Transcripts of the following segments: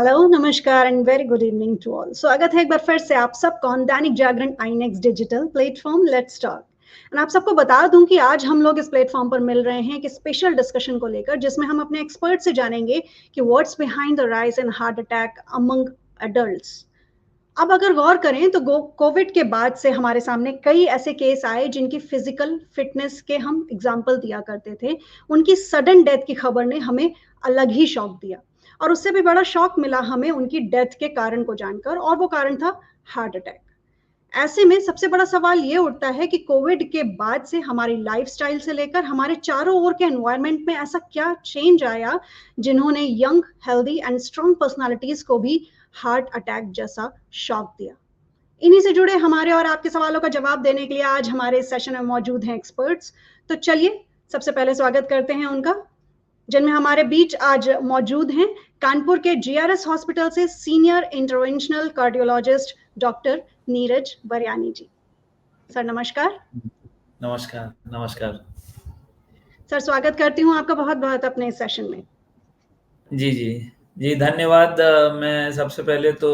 Hello, नमस्कार and very good evening to all. स्वागत है एक बार फिर से आप सबका on Dainik Jagran i next digital platform let's talk. And आप सबको बता दूं कि आज हम लोग इस प्लेटफॉर्म पर मिल रहे हैं एक स्पेशल डिस्कशन को लेकर, जिसमें हम अपने एक्सपर्ट से जानेंगे कि what's behind the rise in heart attack among adults. अब अगर गौर करें तो कोविड के बाद से हमारे सामने कई ऐसे केस आए जिनकी फिजिकल फिटनेस के हम एग्जाम्पल दिया करते थे। उनकी सडन डेथ की खबर ने हमें अलग ही शॉक दिया, और उससे भी बड़ा शॉक मिला हमें उनकी डेथ के कारण को जानकर, और वो कारण था हार्ट अटैक। ऐसे में सबसे बड़ा सवाल ये उठता है कि कोविड के बाद से हमारी लाइफस्टाइल से लेकर हमारे चारों ओर के एनवायरनमेंट में ऐसा क्या चेंज आया जिन्होंने young, healthy and strong personalities को भी हार्ट अटैक जैसा शॉक दिया। इन्हीं से जुड़े हमारे और आपके सवालों का जवाब देने के लिए आज हमारे सेशन में मौजूद हैं एक्सपर्ट्स। तो चलिए सबसे पहले स्वागत करते हैं उनका, जिनमें हमारे बीच आज मौजूद हैं कानपुर के जीआरएस हॉस्पिटल से senior interventional cardiologist doctor Neeraj Baryani ji. Sir नमस्कार। नमस्कार। नमस्कार सर, स्वागत करती हूँ आपका बहुत बहुत अपने सेशन में। जी जी जी, धन्यवाद। मैं सबसे पहले तो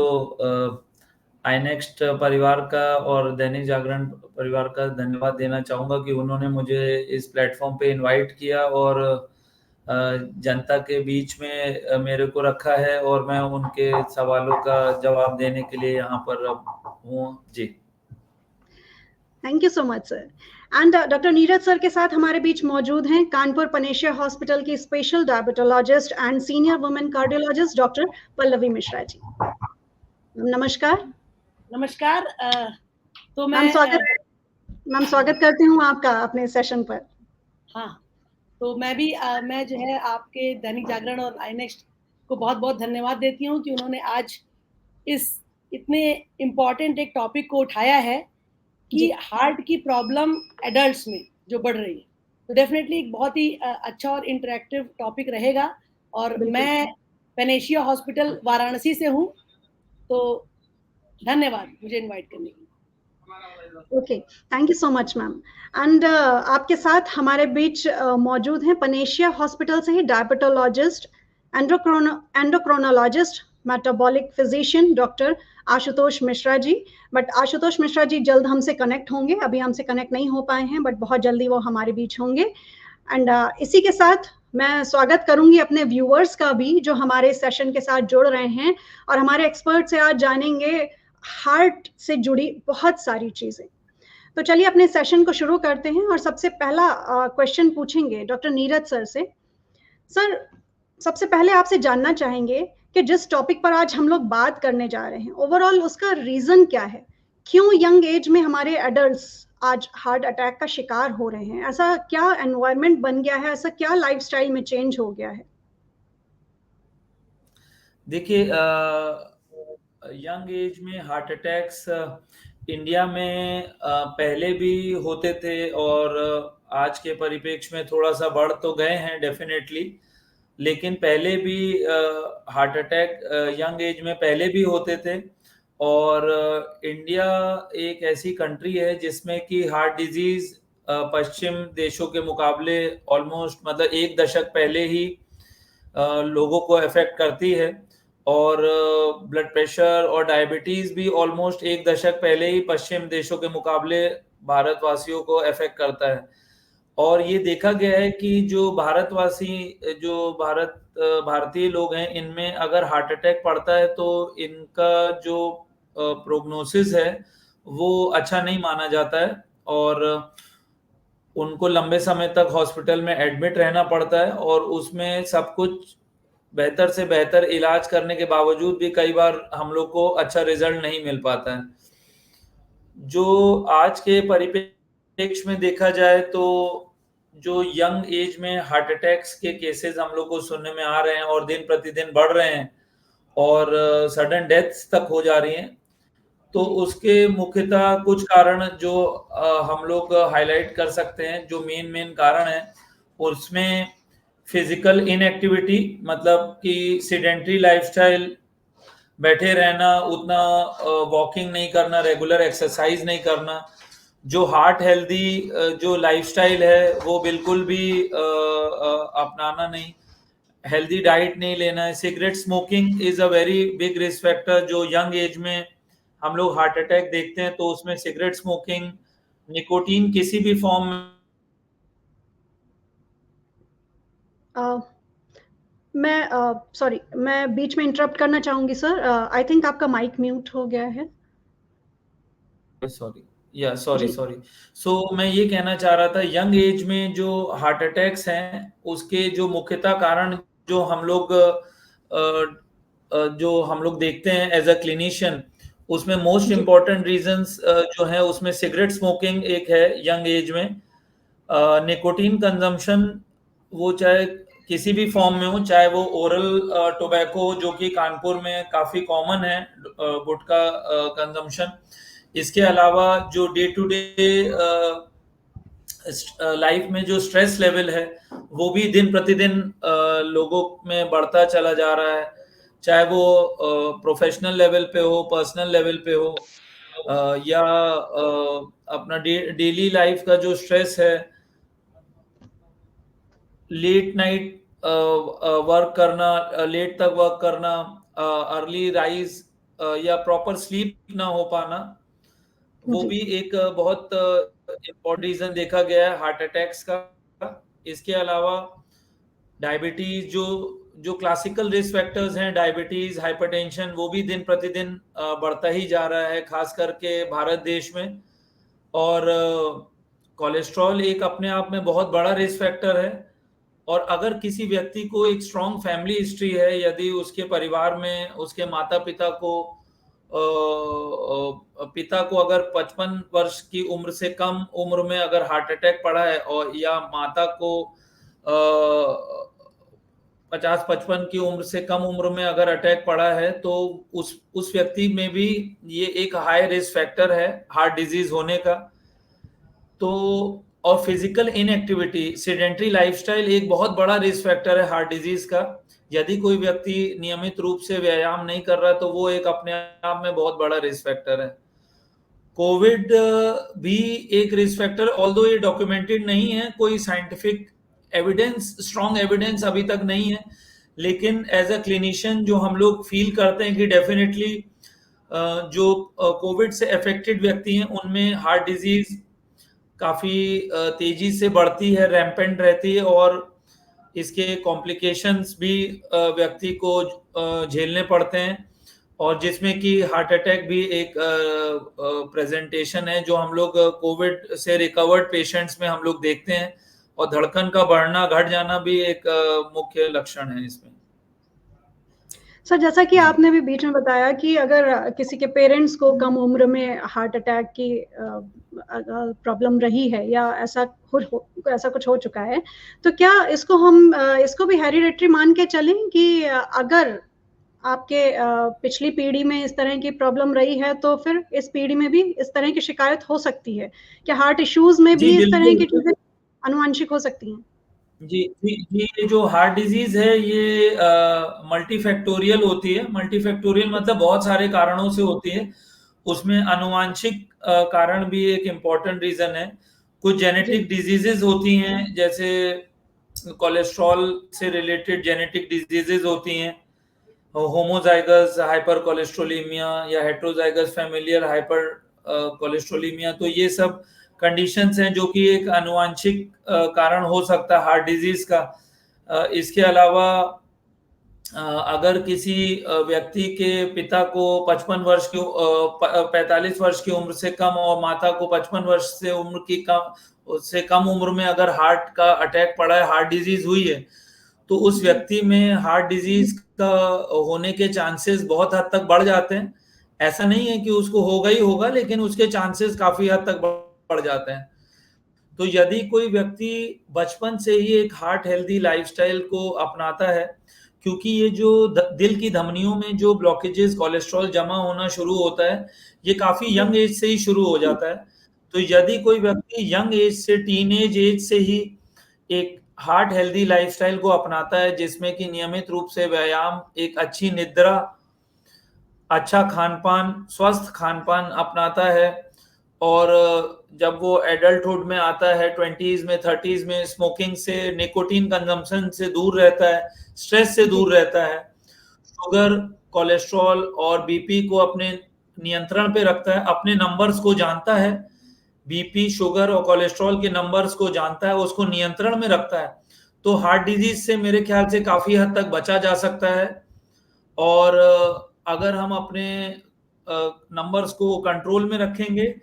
आई नेक्स्ट परिवार का और दैनिक जागरण परिवार का धन्यवाद देना चाहूँगा कि उन्होंने मुझे इस प्लेटफॉर्म पे इनवाइट किया और जनता के बीच में मेरे को रखा है, और मैं उनके सवालों का जवाब देने के लिए यहाँ पर हूँ। जी, thank you so much sir. And doctor Neeraj sir के साथ हमारे बीच मौजूद हैं कानपुर पनेशिया हॉस्पिटल की special diabetologist and senior women cardiologist doctor Pallavi Mishra ji. नमस्कार। नमस्कार। तो मैम स्वागत करती हूँ आपका अपने सेशन पर। हाँ, तो मैं जो है आपके दैनिक जागरण और आई नेक्स्ट को बहुत बहुत धन्यवाद देती हूँ कि उन्होंने आज इस इतने इम्पोर्टेंट एक टॉपिक को उठाया है कि हार्ट की प्रॉब्लम एडल्ट्स में जो बढ़ रही है। तो डेफिनेटली एक बहुत ही अच्छा और इंटरेक्टिव टॉपिक रहेगा। और मैं पनेशिया हॉस्पिटल वाराणसी से हूँ, तो धन्यवाद मुझे इनवाइट करने के लिए। Okay, thank you so much ma'am. And आपके साथ हमारे बीच मौजूद हैं पनेशिया हॉस्पिटल से ही diabetologist, endocrinologist, metabolic physician doctor Ashutosh Mishra ji. But Ashutosh Mishra ji जल्द हमसे कनेक्ट होंगे, अभी हमसे कनेक्ट नहीं हो पाए हैं, बट बहुत जल्दी वो हमारे बीच होंगे। एंड इसी के साथ मैं स्वागत करूंगी अपने व्यूअर्स का भी, जो हमारे सेशन के साथ जुड़ रहे हैं और हमारे एक्सपर्ट से आज जानेंगे हार्ट से जुड़ी बहुत सारी चीजें। तो चलिए अपने सेशन को शुरू करते हैं और सबसे पहला क्वेश्चन पूछेंगे डॉक्टर नीरज सर से। सर, सबसे पहले आपसे जानना चाहेंगे कि जिस टॉपिक पर आज हम लोग बात करने जा रहे हैं, ओवरऑल उसका रीजन क्या है? क्यों यंग एज में हमारे एडल्ट्स आज हार्ट अटैक का शिकार हो रहे हैं? ऐसा क्या एनवायरनमेंट बन गया है, ऐसा क्या लाइफस्टाइल में चेंज हो गया है? देखिए, यंग एज में हार्ट अटैक्स इंडिया में पहले भी होते थे, और आज के परिप्रेक्ष्य में थोड़ा सा बढ़ तो गए हैं डेफिनेटली, लेकिन पहले भी हार्ट अटैक यंग एज में पहले भी होते थे। और इंडिया एक ऐसी कंट्री है जिसमें कि हार्ट डिजीज पश्चिम देशों के मुकाबले ऑलमोस्ट मतलब एक दशक पहले ही लोगों को अफेक्ट करती है, और ब्लड प्रेशर और डायबिटीज भी ऑलमोस्ट एक दशक पहले ही पश्चिम देशों के मुकाबले भारतवासियों को अफेक्ट करता है। और ये देखा गया है कि जो भारतीय लोग हैं, इनमें अगर हार्ट अटैक पड़ता है तो इनका जो प्रोग्नोसिस है वो अच्छा नहीं माना जाता है, और उनको लंबे समय तक हॉस्पिटल में एडमिट रहना पड़ता है, और उसमें सब कुछ बेहतर से बेहतर इलाज करने के बावजूद भी कई बार हम लोग को अच्छा रिजल्ट नहीं मिल पाता है। जो आज के परिप्रेक्ष्य में देखा जाए तो जो यंग एज में हार्ट अटैक्स के केसेस हम लोग को सुनने में आ रहे हैं और दिन प्रतिदिन बढ़ रहे हैं, और सडन डेथ्स तक हो जा रही हैं, तो उसके मुख्यतः कुछ कारण जो हम लोग हाईलाइट कर सकते हैं। जो मेन कारण है उसमें फिजिकल इनएक्टिविटी, मतलब कि सेडेंटरी लाइफस्टाइल, बैठे रहना, उतना वॉकिंग नहीं करना, रेगुलर एक्सरसाइज नहीं करना, जो हार्ट हेल्दी जो लाइफस्टाइल है वो बिल्कुल भी अपनाना नहीं। हेल्दी डाइट नहीं लेना है। Cigarette smoking is a very big risk factor. जो यंग एज में हम लोग हार्ट अटैक देखते हैं तो उसमें सिगरेट स्मोकिंग, निकोटीन किसी भी फॉर्म में। मैं सॉरी, मैं बीच में इंटरप्ट करना चाहूंगी सर। आई थिंक आपका माइक म्यूट हो गया है। सॉरी। सो मैं ये कहना चाह रहा था, यंग एज में जो हार्ट अटैक्स हैं उसके जो मुख्यतः कारण जो हम लोग देखते हैं एज अ क्लिनिशियन, उसमें मोस्ट इम्पॉर्टेंट रीजंस जो है उसमें सिगरेट स्मोकिंग एक है यंग एज में, निकोटीन कंजम्पशन, वो चाहे किसी भी फॉर्म में हो, चाहे वो ओरल टोबैको जो कि कानपुर में काफी कॉमन है, गुटखा कंजम्पशन। इसके अलावा जो डे टू डे लाइफ में जो स्ट्रेस लेवल है वो भी दिन प्रतिदिन लोगों में बढ़ता चला जा रहा है, चाहे वो प्रोफेशनल लेवल पे हो, पर्सनल लेवल पे हो, या अपना डेली लाइफ का जो स्ट्रेस है, लेट नाइट वर्क करना, लेट तक वर्क करना, अर्ली राइज या प्रॉपर स्लीप ना हो पाना, वो भी एक बहुत इम्पोर्टेंट रीजन देखा गया है हार्ट अटैक्स का। इसके अलावा डायबिटीज, जो क्लासिकल रिस्क फैक्टर्स हैं, डायबिटीज, हाइपरटेंशन, वो भी दिन प्रतिदिन बढ़ता ही जा रहा है, खास करके भारत देश में। और कोलेस्ट्रॉल एक अपने आप में बहुत बड़ा रिस्क फैक्टर है। और अगर किसी व्यक्ति को एक स्ट्रॉन्ग फैमिली हिस्ट्री है, यदि उसके परिवार में उसके माता पिता को अगर 55 वर्ष की उम्र से कम उम्र में अगर हार्ट अटैक पड़ा है, और या माता को 50-55 की उम्र से कम उम्र में अगर अटैक पड़ा है, तो उस व्यक्ति में भी ये एक हाई रिस्क फैक्टर है हार्ट डिजीज होने का। तो और फिजिकल इनएक्टिविटी, सेडेंटरी लाइफस्टाइल एक बहुत बड़ा रिस्क फैक्टर है हार्ट डिजीज का। यदि कोई व्यक्ति नियमित रूप से व्यायाम नहीं कर रहा तो वो एक अपने आप में बहुत बड़ा रिस्क फैक्टर है। कोविड भी एक रिस्क फैक्टर, ऑल्दो ये डॉक्यूमेंटेड नहीं है, कोई साइंटिफिक एविडेंस, स्ट्रॉन्ग एविडेंस अभी तक नहीं है, लेकिन एज अ क्लिनिशियन जो हम लोग फील करते हैं कि डेफिनेटली जो कोविड से अफेक्टेड व्यक्ति हैं उनमें हार्ट डिजीज काफी तेजी से बढ़ती है, रैम्पेंट रहती है, और इसके कॉम्प्लिकेशंस भी व्यक्ति को झेलने पड़ते हैं, और जिसमें कि हार्ट अटैक भी एक प्रेजेंटेशन है जो हम लोग कोविड से रिकवर्ड पेशेंट्स में हम लोग देखते हैं। और धड़कन का बढ़ना घट जाना भी एक मुख्य लक्षण है इसमें। सर, जैसा कि आपने भी बीच में बताया कि अगर किसी के पेरेंट्स को कम उम्र में हार्ट अटैक की प्रॉब्लम रही है या ऐसा कुछ हो चुका है, तो क्या इसको भी हेरिडेटरी मान के चलें कि अगर आपके पिछली पीढ़ी में इस तरह की प्रॉब्लम रही है तो फिर इस पीढ़ी में भी इस तरह की शिकायत हो सकती है? क्या हार्ट इश्यूज में भी इस तरह की चीजें आनुवंशिक हो सकती हैं? जी, ये जो हार्ट डिजीज है ये मल्टीफैक्टोरियल होती है। मल्टीफैक्टोरियल मतलब बहुत सारे कारणों से होती है, उसमें आनुवांशिक कारण भी एक इम्पॉर्टेंट रीजन है। कुछ जेनेटिक डिजीजेस होती हैं, जैसे कोलेस्ट्रॉल से रिलेटेड जेनेटिक डिजीजेस होती हैं, होमोजाइगस हाइपर कोलेस्ट्रोलीमिया या हेट्रोजाइगस फैमिलियल हाइपर कोलेस्ट्रोलीमिया। तो ये सब कंडीशंस हैं जो कि एक आनुवांशिक कारण हो सकता है हार्ट डिजीज का। इसके अलावा अगर किसी व्यक्ति के पिता को 45 वर्ष की उम्र से कम और माता को 55 वर्ष से कम उम्र में अगर हार्ट का अटैक पड़ा है, हार्ट डिजीज हुई है, तो उस व्यक्ति में हार्ट डिजीज का होने के चांसेस बहुत हद तक बढ़ जाते हैं। ऐसा नहीं है कि उसको होगा ही होगा, लेकिन उसके चांसेस काफी हद तक बढ़ जाते हैं। तो यदि कोई व्यक्ति बचपन से ही एक हार्ट हेल्दी लाइफस्टाइल को अपनाता है, क्योंकि ये जो दिल की धमनियों में जो ब्लॉकेजेस, कोलेस्ट्रॉल जमा होना शुरू होता है, ये काफी यंग एज से ही शुरू हो जाता है। तो यदि कोई व्यक्ति यंग एज से, टीनेज एज से ही एक हार्ट हेल्दी लाइफस्टाइल को अपनाता है, जिसमें कि नियमित रूप से व्यायाम, एक अच्छी निद्रा, अच्छा खान पान, स्वस्थ खान पान अपनाता है, और जब वो एडल्टहुड में आता है 20s में 30s में, स्मोकिंग से, निकोटीन कंजम्पशन से दूर रहता है, स्ट्रेस से दूर रहता है, शुगर, कोलेस्ट्रॉल और बीपी को अपने नियंत्रण पे रखता है, अपने नंबर्स को जानता है, बीपी, शुगर और कोलेस्ट्रॉल के नंबर्स को जानता है, उसको नियंत्रण में रखता है, तो हार्ट डिजीज से मेरे ख्याल से काफी हद तक बचा जा सकता है। और अगर हम अपने नंबर्स को कंट्रोल में रखेंगे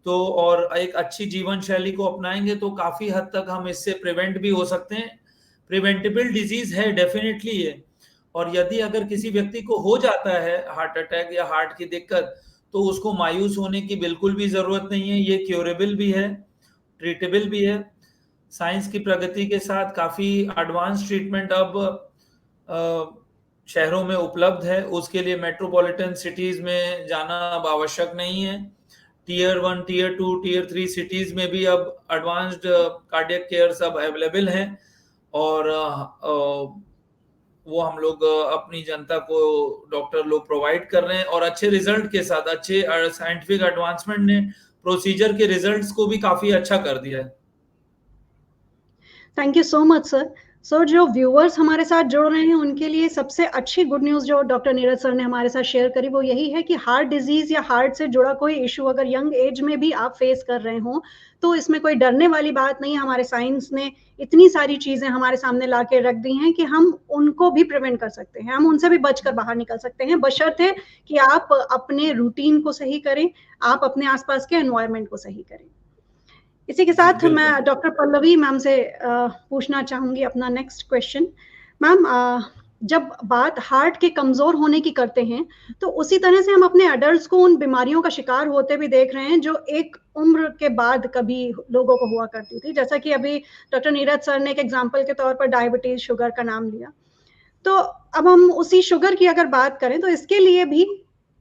तो और एक अच्छी जीवन शैली को अपनाएंगे तो काफी हद तक हम इससे प्रिवेंट भी हो सकते हैं। प्रिवेंटेबल डिजीज है डेफिनेटली ये, और यदि अगर किसी व्यक्ति को हो जाता है हार्ट अटैक या हार्ट की दिक्कत, तो उसको मायूस होने की बिल्कुल भी जरूरत नहीं है। ये क्योरेबल भी है, ट्रीटेबल भी है। साइंस की प्रगति के साथ काफी एडवांस ट्रीटमेंट अब शहरों में उपलब्ध है। उसके लिए मेट्रोपॉलिटन सिटीज में जाना अब आवश्यक नहीं है। टीयर 1, टीयर 2, टीयर 3 सिटीज में भी अब एडवांस्ड कार्डियक केयर सब अवेलेबल हैं, और वो हम लोग अपनी जनता को डॉक्टर लोग प्रोवाइड कर रहे हैं, और अच्छे रिजल्ट के साथ, अच्छे साइंटिफिक एडवांसमेंट ने प्रोसीजर के रिजल्ट्स को भी काफी अच्छा कर दिया है। Thank you so much sir. Sir, जो व्यूअर्स हमारे साथ जुड़ रहे हैं उनके लिए सबसे अच्छी गुड न्यूज़ जो डॉक्टर नीरज सर ने हमारे साथ शेयर करी वो यही है कि हार्ट डिजीज या हार्ट से जुड़ा कोई इशू अगर यंग एज में भी आप फेस कर रहे हो तो इसमें कोई डरने वाली बात नहीं है। हमारे साइंस ने इतनी सारी चीजें हमारे सामने ला के रख दी हैं कि हम उनको भी प्रिवेंट कर सकते हैं, हम उनसे भी बचकर बाहर निकल सकते हैं, बशर्ते कि आप अपने रूटीन को सही करें, आप अपने आसपास के एनवायरनमेंट को सही करें। इसी के साथ मैं डॉक्टर पल्लवी मैम से पूछना चाहूंगी अपना नेक्स्ट क्वेश्चन। मैम, जब बात हार्ट के कमजोर होने की करते हैं तो उसी तरह से हम अपने अडल्ट्स को उन बीमारियों का शिकार होते भी देख रहे हैं जो एक उम्र के बाद कभी लोगों को हुआ करती थी, जैसा कि अभी डॉक्टर नीरज सर ने एक एग्जाम्पल के तौर पर डायबिटीज, शुगर का नाम लिया। तो अब हम उसी शुगर की अगर बात करें तो इसके लिए भी,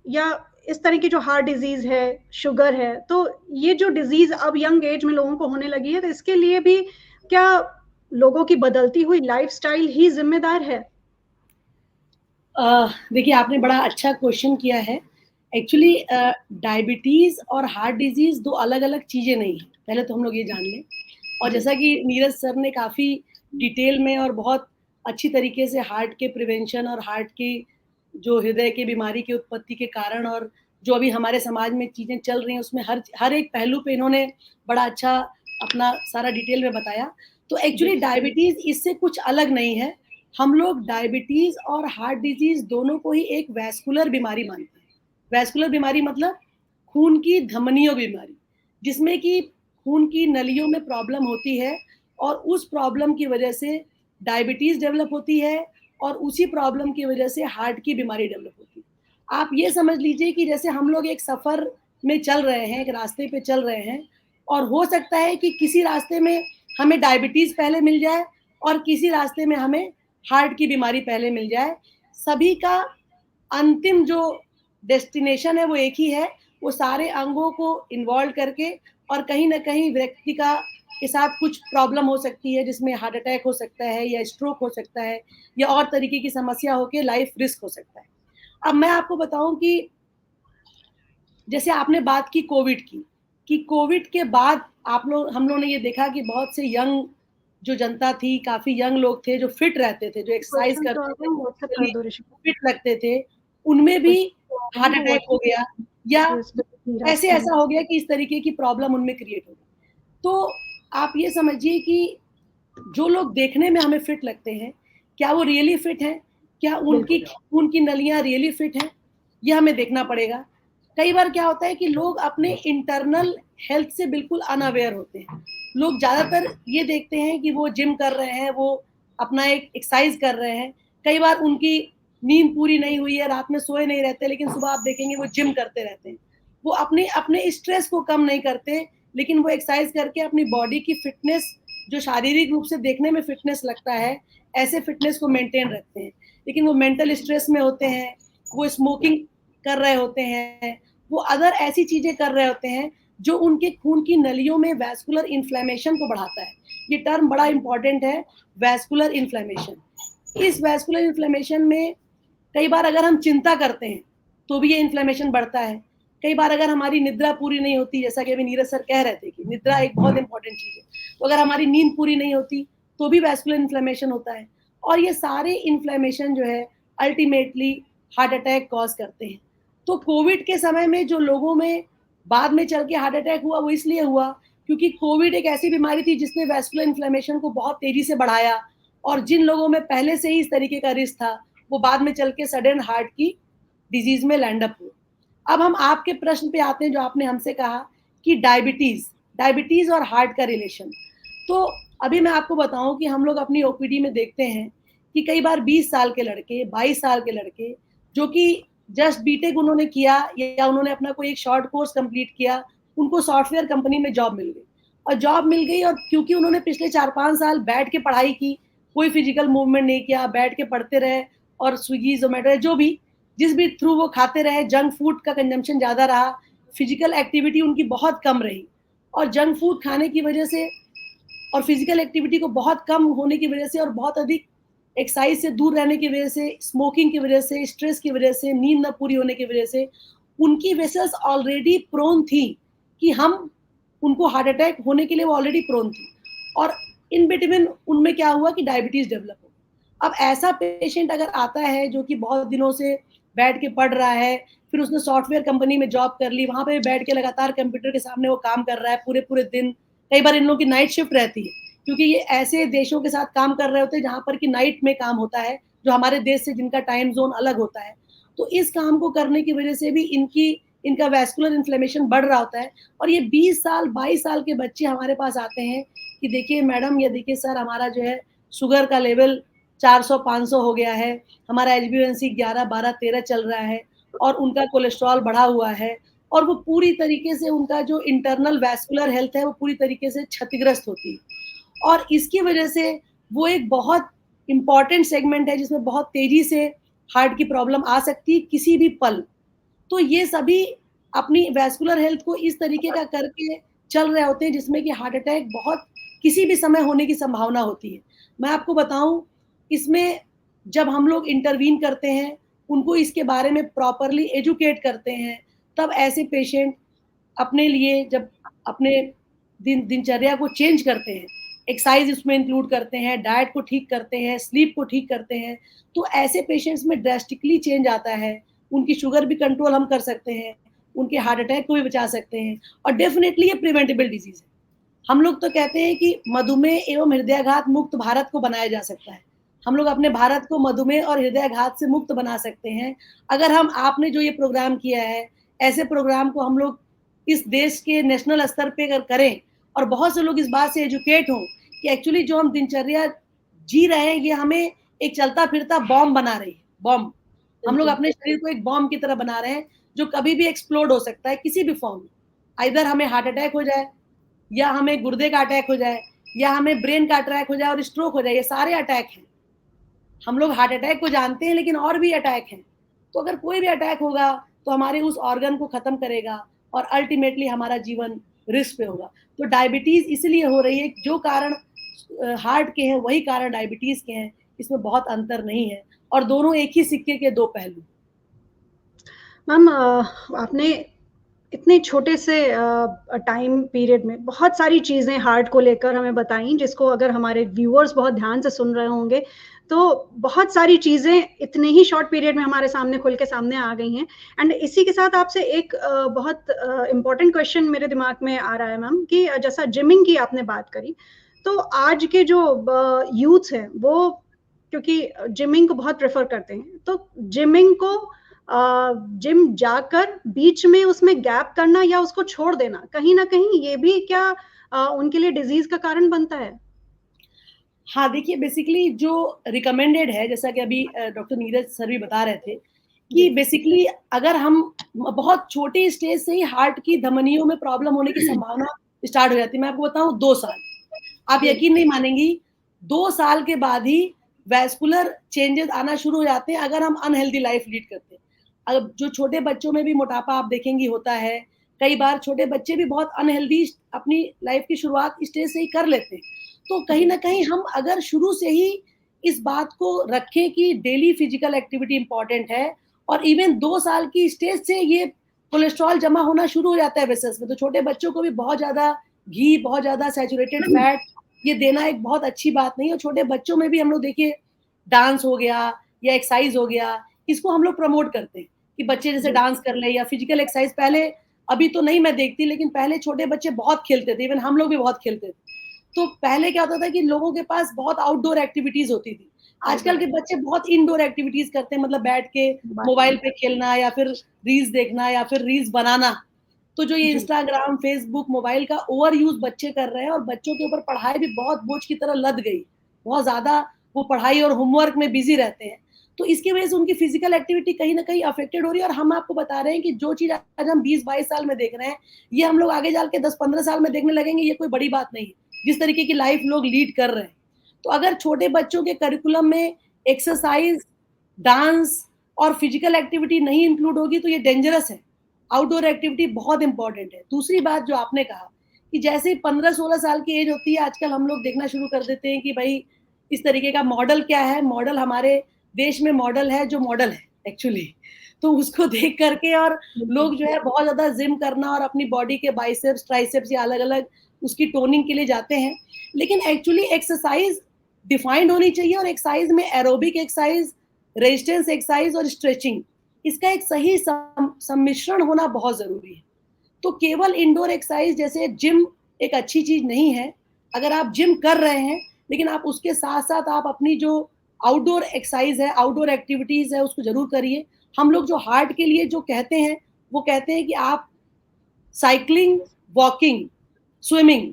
या इस तरह की जो हार्ट डिजीज है, शुगर है, तो ये जो डिजीज अब यंग एज में लोगों को होने लगी है, तो इसके लिए भी क्या लोगों की बदलती हुई लाइफस्टाइल ही जिम्मेदार है? देखिए, आपने बड़ा अच्छा क्वेश्चन किया है। एक्चुअली डायबिटीज और हार्ट डिजीज दो अलग अलग चीजें नहीं है, पहले तो हम लोग ये जान लें। और जैसा कि नीरज सर ने काफी डिटेल में और बहुत अच्छी तरीके से हार्ट के प्रिवेंशन और हार्ट की जो हृदय की बीमारी की उत्पत्ति के कारण और जो अभी हमारे समाज में चीजें चल रही हैं उसमें हर एक पहलू पे इन्होंने बड़ा अच्छा अपना सारा डिटेल में बताया। तो एक्चुअली डायबिटीज इससे कुछ अलग नहीं है। हम लोग डायबिटीज और हार्ट डिजीज दोनों को ही एक वैस्कुलर बीमारी मानते हैं। वैस्कुलर बीमारी मतलब खून की धमनियों बीमारी, जिसमें कि खून की नलियों में प्रॉब्लम होती है और उस प्रॉब्लम की वजह से डायबिटीज डेवलप होती है और उसी प्रॉब्लम की वजह से हार्ट की बीमारी डेवलप होती है। आप ये समझ लीजिए कि जैसे हम लोग एक सफर में चल रहे हैं, एक रास्ते पे चल रहे हैं, और हो सकता है कि किसी रास्ते में हमें डायबिटीज पहले मिल जाए और किसी रास्ते में हमें हार्ट की बीमारी पहले मिल जाए। सभी का अंतिम जो डेस्टिनेशन है वो एक ही है, वो सारे अंगों को इन्वॉल्व करके, और कहीं ना कहीं व्यक्ति का के साथ कुछ प्रॉब्लम हो सकती है जिसमें हार्ट अटैक हो सकता है या स्ट्रोक हो सकता है या और तरीके की समस्या होकर लाइफ रिस्क हो सकता है। अब मैं आपको बताऊं कि जैसे आपने बात की कोविड की, कि कोविड के बाद हम लोग ने ये देखा कि बहुत से यंग जो जनता थी, काफी यंग लोग थे जो फिट रहते थे, जो एक्सरसाइज करते थे, फिट लगते थे, उनमें भी हार्ट अटैक हो गया या ऐसा हो गया कि इस तरीके की प्रॉब्लम उनमें क्रिएट हो गई। तो आप ये समझिए कि जो लोग देखने में हमें फिट लगते हैं, क्या वो रियली फिट हैं? क्या उनकी नलियां रियली फिट हैं? ये हमें देखना पड़ेगा। कई बार क्या होता है कि लोग अपने इंटरनल हेल्थ से बिल्कुल अनअवेयर होते हैं। लोग ज्यादातर ये देखते हैं कि वो जिम कर रहे हैं, वो अपना एक एक्सरसाइज कर रहे हैं, कई बार उनकी नींद पूरी नहीं हुई है, रात में सोए नहीं रहते, लेकिन सुबह आप देखेंगे वो जिम करते रहते हैं। वो अपने स्ट्रेस को कम नहीं करते, लेकिन वो एक्सरसाइज करके अपनी बॉडी की फिटनेस, जो शारीरिक रूप से देखने में फिटनेस लगता है, ऐसे फिटनेस को मेंटेन रखते हैं। लेकिन वो मेंटल स्ट्रेस में होते हैं, वो स्मोकिंग कर रहे होते हैं, वो अदर ऐसी चीजें कर रहे होते हैं जो उनके खून की नलियों में वैस्कुलर इन्फ्लेमेशन को बढ़ाता है। ये टर्म बड़ा इंपॉर्टेंट है, वैस्कुलर इन्फ्लेमेशन। इस वैस्कुलर इन्फ्लेमेशन में कई बार अगर हम चिंता करते हैं तो भी ये इन्फ्लेमेशन बढ़ता है। कई बार अगर हमारी निद्रा पूरी नहीं होती, जैसा कि अभी नीरज सर कह रहे थे कि निद्रा एक बहुत इंपॉर्टेंट चीज है, तो अगर हमारी नींद पूरी नहीं होती तो भी वैस्कुलर इन्फ्लेमेशन होता है, और ये सारे इन्फ्लेमेशन जो है अल्टीमेटली हार्ट अटैक कॉज करते हैं। तो कोविड के समय में जो लोगों में बाद में चल के हार्ट अटैक हुआ, वो इसलिए हुआ क्योंकि कोविड एक ऐसी बीमारी थी जिसने वैस्कुलर इन्फ्लेमेशन को बहुत तेजी से बढ़ाया, और जिन लोगों में पहले से ही इस तरीके का रिस्क था वो बाद में चल के सडन हार्ट की डिजीज में लैंड अप हुए। अब हम आपके प्रश्न पे आते हैं जो आपने हमसे कहा कि डायबिटीज और हार्ट का रिलेशन। तो अभी मैं आपको बताऊं कि हम लोग अपनी ओपीडी में देखते हैं कि कई बार 20 साल के लड़के, 22 साल के लड़के जो कि जस्ट बीटेक उन्होंने किया या उन्होंने अपना कोई एक शॉर्ट कोर्स कंप्लीट किया, उनको सॉफ्टवेयर कंपनी में जॉब मिल गई, और जॉब मिल गई और क्योंकि उन्होंने पिछले 4-5 साल बैठ के पढ़ाई की, कोई फिजिकल मूवमेंट नहीं किया, बैठ के पढ़ते रहे और स्विगी जोमेटो जो भी जिस भी थ्रू वो खाते रहे, जंक फूड का कंजम्पशन ज़्यादा रहा, फिजिकल एक्टिविटी उनकी बहुत कम रही, और जंक फूड खाने की वजह से और फिजिकल एक्टिविटी को बहुत कम होने की वजह से और बहुत अधिक एक्सरसाइज से दूर रहने की वजह से, स्मोकिंग की वजह से, स्ट्रेस की वजह से, नींद न पूरी होने की वजह से उनकी वेसल्स ऑलरेडी प्रोन थी कि हम उनको हार्ट अटैक होने के लिए वो ऑलरेडी प्रोन थी, और इन बिटवीन उनमें क्या हुआ कि डायबिटीज डेवलप हो। अब ऐसा पेशेंट अगर आता है जो कि बहुत दिनों से बैठ के पढ़ रहा है, फिर उसने सॉफ्टवेयर कंपनी में जॉब कर ली, वहां पे बैठ के लगातार कंप्यूटर के सामने वो काम कर रहा है पूरे पूरे दिन, कई बार इन लोगों की नाइट शिफ्ट रहती है क्योंकि ये ऐसे देशों के साथ काम कर रहे होते हैं जहां पर कि नाइट में काम होता है, जो हमारे देश से जिनका टाइम जोन अलग होता है। तो इस काम को करने की वजह से भी इनका वैस्कुलर इन्फ्लेमेशन बढ़ रहा होता है, और ये 20 साल 22 साल के बच्चे हमारे पास आते हैं कि देखिए मैडम, ये देखिए सर, हमारा जो है शुगर का लेवल 400-500 हो गया है, हमारा HbA1c 11, 12, 13 चल रहा है, और उनका कोलेस्ट्रॉल बढ़ा हुआ है, और वो पूरी तरीके से उनका जो इंटरनल वैस्कुलर हेल्थ है वो पूरी तरीके से क्षतिग्रस्त होती है, और इसकी वजह से वो एक बहुत इंपॉर्टेंट सेगमेंट है जिसमें बहुत तेजी से हार्ट की प्रॉब्लम आ सकती है किसी भी पल। तो ये सभी अपनी वैस्कुलर हेल्थ को इस तरीके का करके चल रहे होते हैं जिसमें कि हार्ट अटैक बहुत किसी भी समय होने की संभावना होती है। मैं आपको बताऊं, इसमें जब हम लोग इंटरवीन करते हैं, उनको इसके बारे में प्रॉपरली एजुकेट करते हैं, तब ऐसे पेशेंट अपने लिए जब अपने दिनचर्या को चेंज करते हैं, एक्सरसाइज उसमें इंक्लूड करते हैं, डाइट को ठीक करते हैं, स्लीप को ठीक करते हैं, तो ऐसे पेशेंट्स में ड्रास्टिकली चेंज आता है। उनकी शुगर भी कंट्रोल हम कर सकते हैं, उनके हार्ट अटैक को भी बचा सकते हैं, और डेफिनेटली ये प्रिवेंटेबल डिजीज है। हम लोग तो कहते हैं कि मधुमेह एवं हृदयाघात मुक्त भारत को बनाया जा सकता है। हम लोग अपने भारत को मधुमेह और हृदयाघात से मुक्त बना सकते हैं अगर हम आपने जो ये प्रोग्राम किया है, ऐसे प्रोग्राम को हम लोग इस देश के नेशनल स्तर पे अगर करें और बहुत से लोग इस बात से एजुकेट हों कि एक्चुअली जो हम दिनचर्या जी रहे हैं ये हमें एक चलता फिरता बॉम्ब बना रही है। बॉम्ब, हम लोग अपने शरीर को एक बॉम्ब की तरह बना रहे हैं जो कभी भी एक्सप्लोड हो सकता है किसी भी फॉर्म में। आइदर हमें हार्ट अटैक हो जाए, या हमें गुर्दे का अटैक हो जाए, या हमें ब्रेन का अटैक हो जाए और स्ट्रोक हो जाए। ये सारे अटैक हैं। हम लोग हार्ट अटैक को जानते हैं, लेकिन और भी अटैक हैं। तो अगर कोई भी अटैक होगा तो हमारे उस ऑर्गन को खत्म करेगा और अल्टीमेटली हमारा जीवन रिस्क पे होगा। तो डायबिटीज इसलिए हो रही है, जो कारण हार्ट के हैं वही कारण डायबिटीज के हैं, इसमें बहुत अंतर नहीं है, और दोनों एक ही सिक्के के दो पहलू। मैम, आपने इतने छोटे से टाइम पीरियड में बहुत सारी चीज़ें हार्ट को लेकर हमें बताई, जिसको अगर हमारे व्यूअर्स बहुत ध्यान से सुन रहे होंगे तो बहुत सारी चीज़ें इतने ही शॉर्ट पीरियड में हमारे सामने खुल के सामने आ गई हैं। एंड इसी के साथ आपसे एक बहुत इम्पॉर्टेंट क्वेश्चन मेरे दिमाग में आ रहा है मैम, कि जैसा जिमिंग की आपने बात करी, तो आज के जो यूथ हैं वो क्योंकि जिमिंग को बहुत प्रेफर करते हैं, तो जिमिंग को जिम जाकर बीच में उसमें गैप करना या उसको छोड़ देना, कहीं ना कहीं ये भी क्या उनके लिए डिजीज का कारण बनता है? हाँ, देखिए बेसिकली जो रिकमेंडेड है, जैसा कि अभी डॉक्टर नीरज सर भी बता रहे थे कि बेसिकली अगर हम बहुत छोटे स्टेज से ही हार्ट की धमनियों में प्रॉब्लम होने की संभावना स्टार्ट हो जाती है। मैं आपको बताऊं, 2 साल, आप यकीन नहीं मानेंगी, 2 साल के बाद ही वैस्कुलर चेंजेस आना शुरू हो जाते हैं अगर हम अनहेल्दी लाइफ लीड करते हैं। अब जो छोटे बच्चों में भी मोटापा आप देखेंगी होता है, कई बार छोटे बच्चे भी बहुत अनहेल्दी अपनी लाइफ की शुरुआत स्टेज से ही कर लेते हैं। तो कहीं ना कहीं हम अगर शुरू से ही इस बात को रखें कि डेली फिजिकल एक्टिविटी इंपॉर्टेंट है, और इवन 2 साल की स्टेज से ये कोलेस्ट्रॉल जमा होना शुरू हो जाता है वेसल्स में। तो छोटे बच्चों को भी बहुत ज्यादा घी, बहुत ज्यादा सैचुरेटेड फैट ये देना एक बहुत अच्छी बात नहीं है। और छोटे बच्चों में भी हम लोग देखिए डांस हो गया या एक्सरसाइज हो गया, इसको हम लोग प्रमोट करते हैं कि बच्चे जैसे डांस कर ले या फिजिकल एक्सरसाइज। पहले, अभी तो नहीं मैं देखती, लेकिन पहले छोटे बच्चे बहुत खेलते थे, इवन हम लोग भी बहुत खेलते थे। तो पहले क्या होता था कि लोगों के पास बहुत आउटडोर एक्टिविटीज होती थी। आजकल के बच्चे बहुत इनडोर एक्टिविटीज करते हैं, मतलब बैठ के मोबाइल पे खेलना या फिर रील्स देखना या फिर रील्स बनाना। तो जो ये इंस्टाग्राम, फेसबुक, मोबाइल का ओवर यूज बच्चे कर रहे हैं और बच्चों के ऊपर पढ़ाई भी बहुत बोझ की तरह लद गई। बहुत ज्यादा वो पढ़ाई और होमवर्क में बिजी रहते हैं। तो इसकी वजह से उनकी फिजिकल एक्टिविटी कहीं ना कहीं अफेक्टेड हो रही है। और हम आपको बता रहे हैं कि जो चीज आज हम 20-22 साल में देख रहे हैं, ये हम लोग आगे जाल के 10-15 साल में देखने लगेंगे। ये कोई बड़ी बात नहीं है, जिस तरीके की लाइफ लोग लीड कर रहे हैं। तो अगर छोटे बच्चों के करिकुलम में एक्सरसाइज, डांस और फिजिकल एक्टिविटी नहीं इंक्लूड होगी तो ये डेंजरस है। आउटडोर एक्टिविटी बहुत इंपॉर्टेंट है। दूसरी बात जो आपने कहा कि जैसे 15-16 साल की एज होती है, आजकल हम लोग देखना शुरू कर देते हैं कि भाई इस तरीके का मॉडल क्या है। मॉडल हमारे देश में मॉडल है जो मॉडल है एक्चुअली। तो उसको देख करके और लोग जो है बहुत ज्यादा जिम करना और अपनी बॉडी के बाइसेप्स, ट्राइसेप्स या अलग अलग उसकी टोनिंग के लिए जाते हैं। लेकिन एक्चुअली एक्सरसाइज डिफाइंड होनी चाहिए। और एक्सरसाइज में एरोबिक एक्सरसाइज, रेजिस्टेंस एक्सरसाइज और स्ट्रेचिंग, इसका एक सही सम्मिश्रण होना बहुत जरूरी है। तो केवल इंडोर एक्सरसाइज जैसे जिम एक अच्छी चीज नहीं है। अगर आप जिम कर रहे हैं, लेकिन आप उसके साथ साथ आप अपनी जो आउटडोर एक्सरसाइज है, आउटडोर एक्टिविटीज है, उसको जरूर करिए। हम लोग जो हार्ट के लिए जो कहते हैं, वो कहते हैं कि आप साइकिलिंग, वॉकिंग, स्विमिंग,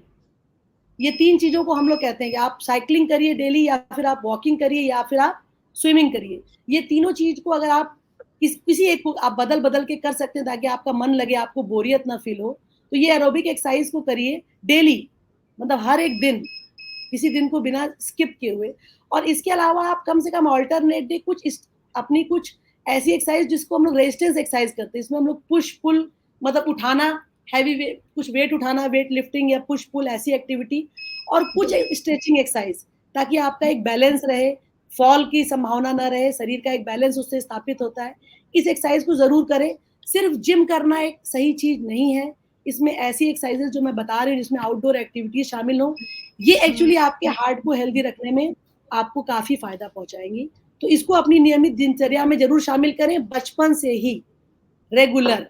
ये 3 चीजों को हम लोग कहते हैं कि आप साइकिलिंग करिए डेली, या फिर आप वॉकिंग करिए, या फिर आप स्विमिंग करिए। ये तीनों चीज को अगर आप किसी एक को आप बदल बदल के कर सकते हैं ताकि आपका मन लगे, आपको बोरियत ना फील हो, तो ये एरोबिक एक्सरसाइज को करिए डेली, मतलब हर एक दिन, किसी दिन को बिना स्किप किए हुए। और इसके अलावा आप कम से कम ऑल्टरनेट डे अपनी कुछ ऐसी एक्सरसाइज जिसको हम लोग रेजिस्टेंस एक्सरसाइज करते हैं, इसमें हम लोग पुश पुल, मतलब उठाना, हैवी कुछ वेट उठाना, वेट लिफ्टिंग या पुश पुल, ऐसी एक्टिविटी, और कुछ स्ट्रेचिंग एक्सरसाइज, ताकि आपका एक बैलेंस रहे, फॉल की संभावना ना रहे, शरीर का एक बैलेंस उससे स्थापित होता है। इस एक्सरसाइज को जरूर करें। सिर्फ जिम करना एक सही चीज नहीं है। इसमें ऐसी एक्सरसाइजेस जो मैं बता रही हूँ जिसमें आउटडोर एक्टिविटीज शामिल हो, ये एक्चुअली आपके हार्ट को हेल्दी रखने में आपको काफी फायदा पहुंचाएंगी। तो इसको अपनी नियमित दिनचर्या में जरूर शामिल करें, बचपन से ही, रेगुलर।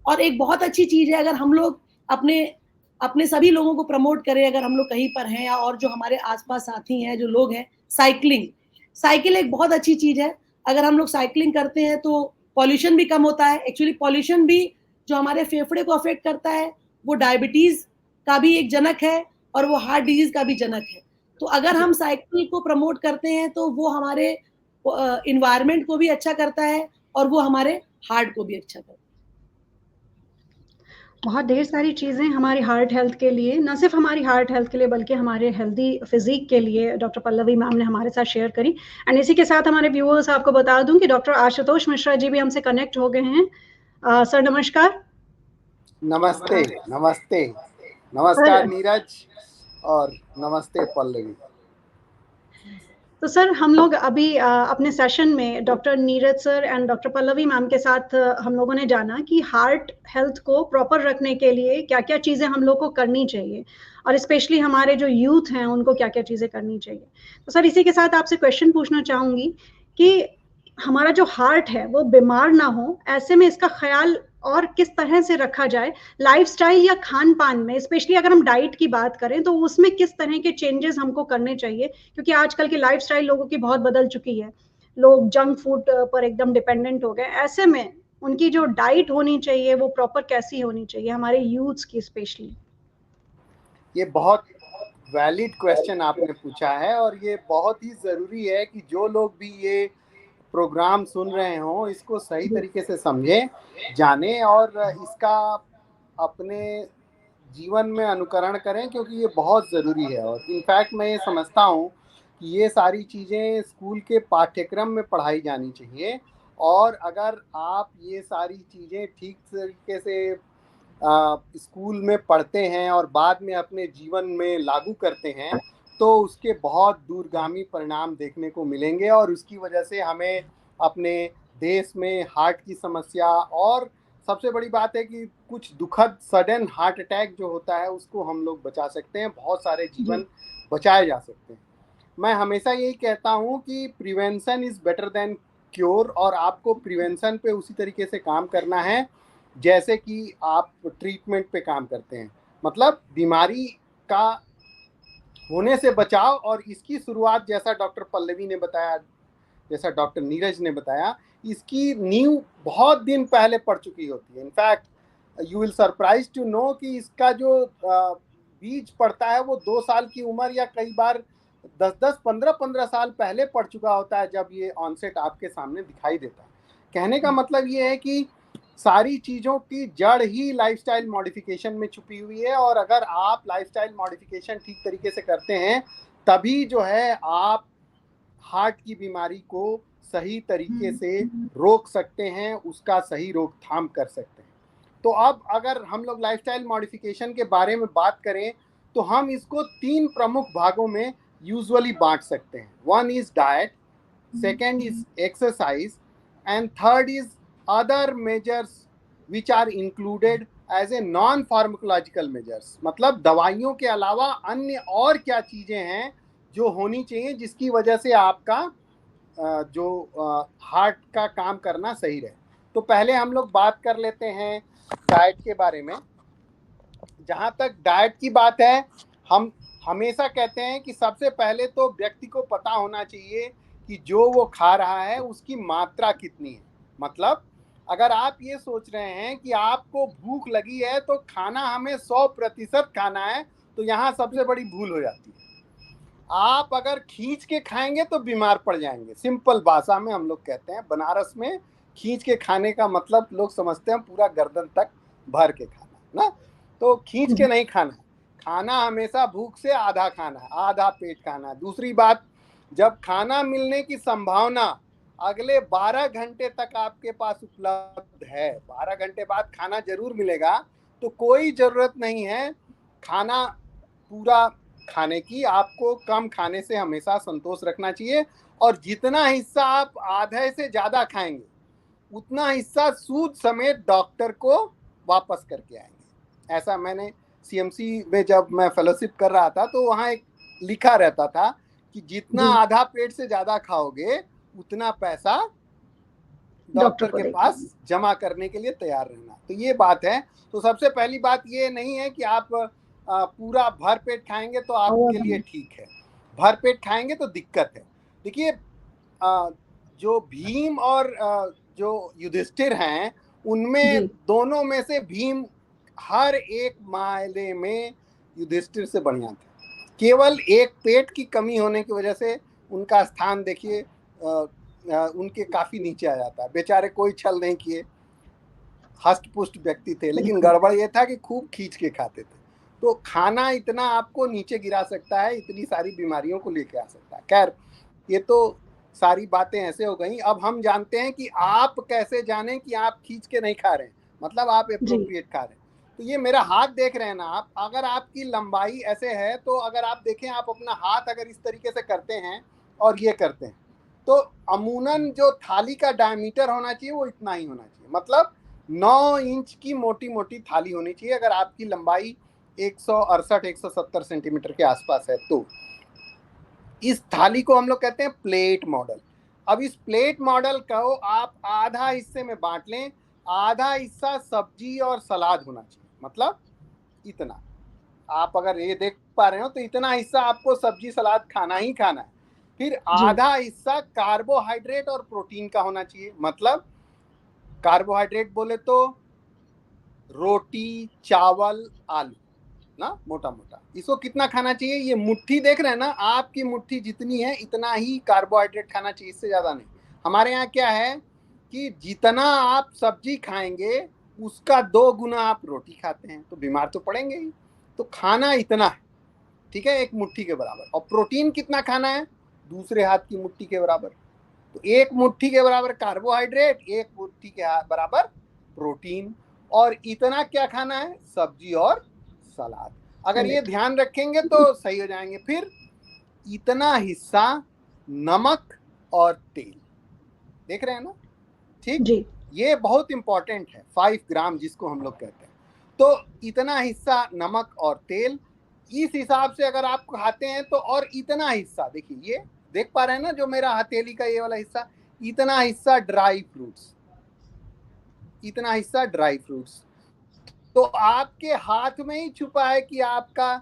और एक बहुत अच्छी चीज है, अगर हम लोग अपने सभी लोगों को प्रमोट करें, अगर हम लोग कहीं पर हैं या और जो हमारे आसपास साथी हैं, जो लोग हैं, साइकिल एक बहुत अच्छी चीज है। अगर हम लोग साइकिलिंग करते हैं तो पॉल्यूशन भी कम होता है। एक्चुअली पॉल्यूशन भी जो हमारे फेफड़े को अफेक्ट करता है, वो डायबिटीज का भी एक जनक है और वो हार्ट डिजीज का भी जनक है। तो अगर हम साइकिल को प्रमोट करते हैं तो वो हमारे इन्वायरमेंट को भी अच्छा करता है और वो हमारे हार्ट को भी अच्छा करता है। बहुत ढेर सारी चीज़ें हमारी हार्ट हेल्थ के लिए, न सिर्फ हमारी हार्ट हेल्थ के लिए बल्कि हमारे हेल्दी फिजिक के लिए डॉक्टर पल्लवी मैम ने हमारे साथ शेयर करी। एंड इसी के साथ हमारे व्यूअर्स आपको बता दूं कि डॉक्टर आशुतोष मिश्रा जी भी हमसे कनेक्ट हो गए हैं। सर नमस्कार। नमस्ते नमस्ते नमस्कार नीरज, और नमस्ते पल्लवी। तो सर, हम लोग अभी अपने सेशन में doctor Neeraj sir and doctor Pallavi ma'am के साथ हम लोगों ने जाना कि हार्ट हेल्थ को प्रॉपर रखने के लिए क्या क्या चीज़ें हम लोग को करनी चाहिए, और स्पेशली हमारे जो यूथ हैं उनको क्या क्या चीज़ें करनी चाहिए। तो सर, इसी के साथ आपसे क्वेश्चन पूछना चाहूँगी कि हमारा जो हार्ट है वो बीमार ना हो, ऐसे में इसका ख्याल और किस तरह से रखा जाए लाइफस्टाइल या खान पान में, स्पेशली अगर हम डाइट की बात करें तो उसमें किस तरह के चेंजेस हमको करने चाहिए, क्योंकि आजकल की लाइफस्टाइल लोगों की बहुत बदल चुकी है। लोग जंक फूड पर एकदम डिपेंडेंट हो गए। ऐसे में उनकी जो डाइट होनी चाहिए वो प्रॉपर कैसी होनी चाहिए, हमारे यूथ्स की स्पेशली। ये बहुत वैलिड क्वेश्चन आपने पूछा है, और ये बहुत ही ज़रूरी है कि जो लोग भी ये प्रोग्राम सुन रहे हों इसको सही तरीके से समझें, जानें और इसका अपने जीवन में अनुकरण करें, क्योंकि ये बहुत ज़रूरी है। और इनफैक्ट मैं ये समझता हूँ कि ये सारी चीज़ें स्कूल के पाठ्यक्रम में पढ़ाई जानी चाहिए। और अगर आप ये सारी चीज़ें ठीक तरीके से स्कूल में पढ़ते हैं और बाद में अपने जीवन में लागू करते हैं तो उसके बहुत दूरगामी परिणाम देखने को मिलेंगे। और उसकी वजह से हमें अपने देश में हार्ट की समस्या और सबसे बड़ी बात है कि कुछ दुखद सडन हार्ट अटैक जो होता है उसको हम लोग बचा सकते हैं, बहुत सारे जीवन बचाए जा सकते हैं। मैं हमेशा यही कहता हूँ कि prevention is better than cure, और आपको प्रिवेंशन पे उसी तरीके से काम करना है जैसे कि आप ट्रीटमेंट पे काम करते हैं। मतलब बीमारी का होने से बचाव, और इसकी शुरुआत जैसा डॉक्टर पल्लवी ने बताया, जैसा डॉक्टर नीरज ने बताया, इसकी नींव बहुत दिन पहले पड़ चुकी होती है। In fact you will surprise to know कि इसका जो बीज पड़ता है वो 2 साल की उम्र या कई बार 10-10, 15-15 साल पहले पड़ चुका होता है जब ये ऑनसेट आपके सामने दिखाई देता है। कहने का मतलब ये है कि सारी चीज़ों की जड़ ही लाइफस्टाइल मॉडिफिकेशन में छुपी हुई है, और अगर आप लाइफस्टाइल मॉडिफिकेशन ठीक तरीके से करते हैं तभी जो है आप हार्ट की बीमारी को सही तरीके से रोक सकते हैं, उसका सही रोकथाम कर सकते हैं। तो अब अगर हम लोग लाइफस्टाइल मॉडिफिकेशन के बारे में बात करें तो हम इसको 3 प्रमुख भागों में यूजुअली बांट सकते हैं। 1 is diet, second is exercise, and third is other measures which are included as a non pharmacological measures. मतलब दवाइयों के अलावा अन्य और क्या चीज़ें हैं जो होनी चाहिए जिसकी वजह से आपका जो हार्ट का काम करना सही रहे। तो पहले हम लोग बात कर लेते हैं डाइट के बारे में। जहाँ तक डाइट की बात है, हम हमेशा कहते हैं कि सबसे पहले तो व्यक्ति को पता होना चाहिए कि जो वो खा रहा है उसकी मात्रा कितनी है। मतलब अगर आप ये सोच रहे हैं कि आपको भूख लगी है तो खाना हमें 100% खाना है, तो यहाँ सबसे बड़ी भूल हो जाती है। आप अगर खींच के खाएंगे तो बीमार पड़ जाएंगे। सिंपल भाषा में हम लोग कहते हैं, बनारस में खींच के खाने का मतलब लोग समझते हैं पूरा गर्दन तक भर के खाना ना, तो खींच के नहीं खाना। खाना हमेशा भूख से आधा खाना है, आधा पेट खाना है। दूसरी बात, जब खाना मिलने की संभावना अगले 12 घंटे तक आपके पास उपलब्ध है, 12 घंटे बाद खाना जरूर मिलेगा, तो कोई जरूरत नहीं है खाना पूरा खाने की। आपको कम खाने से हमेशा संतोष रखना चाहिए, और जितना हिस्सा आप आधे से ज़्यादा खाएंगे उतना हिस्सा सूद समेत डॉक्टर को वापस करके आएंगे। ऐसा मैंने सीएमसी में जब मैं फेलोशिप कर रहा था तो वहाँ एक लिखा रहता था कि जितना आधा पेट से ज़्यादा खाओगे उतना पैसा डॉक्टर के पास जमा करने के लिए तैयार रहना। तो ये बात है। तो सबसे पहली बात ये नहीं है कि आप पूरा भर पेट खाएंगे तो आपके लिए ठीक है, भर पेट खाएंगे तो दिक्कत है। देखिए जो भीम और जो युधिष्ठिर हैं उनमें दोनों में से भीम हर एक मायने में युधिष्ठिर से बढ़िया था। केवल एक पेट की कमी होने की वजह से उनका स्थान देखिए उनके काफी नीचे आ जाता है। बेचारे कोई छल नहीं किए, हष्ट पुष्ट व्यक्ति थे, लेकिन गड़बड़ ये था कि खूब खींच के खाते थे। तो खाना इतना आपको नीचे गिरा सकता है, इतनी सारी बीमारियों को लेके आ सकता है। खैर, ये तो सारी बातें ऐसे हो गई। अब हम जानते हैं कि आप कैसे जानें कि आप खींच के नहीं खा रहे हैं, मतलब आप एप्रोप्रिएट खा रहे हैं। तो ये मेरा हाथ देख रहे हैं ना आप, अगर आपकी लंबाई ऐसे है तो अगर आप देखें, आप अपना हाथ अगर इस तरीके से करते हैं और ये करते हैं तो अमूनन जो थाली का डायमीटर होना चाहिए वो इतना ही होना चाहिए। मतलब 9 इंच की मोटी मोटी थाली होनी चाहिए अगर आपकी लंबाई 168-170 सेंटीमीटर के आसपास है। तो इस थाली को हम लोग कहते हैं प्लेट मॉडल। अब इस प्लेट मॉडल को आप आधा हिस्से में बांट लें, आधा हिस्सा सब्जी और सलाद होना चाहिए। मतलब इतना, आप अगर ये देख पा रहे हो तो इतना हिस्सा आपको सब्जी सलाद खाना ही खाना है। फिर आधा हिस्सा कार्बोहाइड्रेट और प्रोटीन का होना चाहिए। मतलब कार्बोहाइड्रेट बोले तो रोटी, चावल, आलू ना, मोटा मोटा इसको कितना खाना चाहिए? ये मुट्ठी देख रहे हैं ना, आपकी मुट्ठी जितनी है इतना ही कार्बोहाइड्रेट खाना चाहिए, इससे ज्यादा नहीं। हमारे यहाँ क्या है कि जितना आप सब्जी खाएंगे उसका 2 गुना आप रोटी खाते हैं, तो बीमार तो पड़ेंगे ही। तो खाना इतना है, ठीक है, एक मुट्ठी के बराबर। और प्रोटीन कितना खाना है? दूसरे हाथ की मुट्ठी के बराबर। तो एक मुट्ठी के बराबर कार्बोहाइड्रेट, एक मुट्ठी के बराबर प्रोटीन, और इतना क्या खाना है? सब्जी और सलाद। अगर ये ध्यान रखेंगे तो सही हो जाएंगे। फिर इतना हिस्सा नमक और तेल, देख रहे हैं ना, ठीक जी। ये बहुत इंपॉर्टेंट है, 5 ग्राम जिसको हम लोग कहते हैं। तो इतना हिस्सा नमक और तेल, इस हिसाब से अगर आप खाते हैं तो, और इतना हिस्सा देखिए, ये देख पा रहे हैं ना जो मेरा हथेली का ये वाला हिस्सा, इतना हिस्सा ड्राई फ्रूट्स, इतना हिस्सा ड्राई फ्रूट्स। तो आपके हाथ में ही छुपा है कि आपका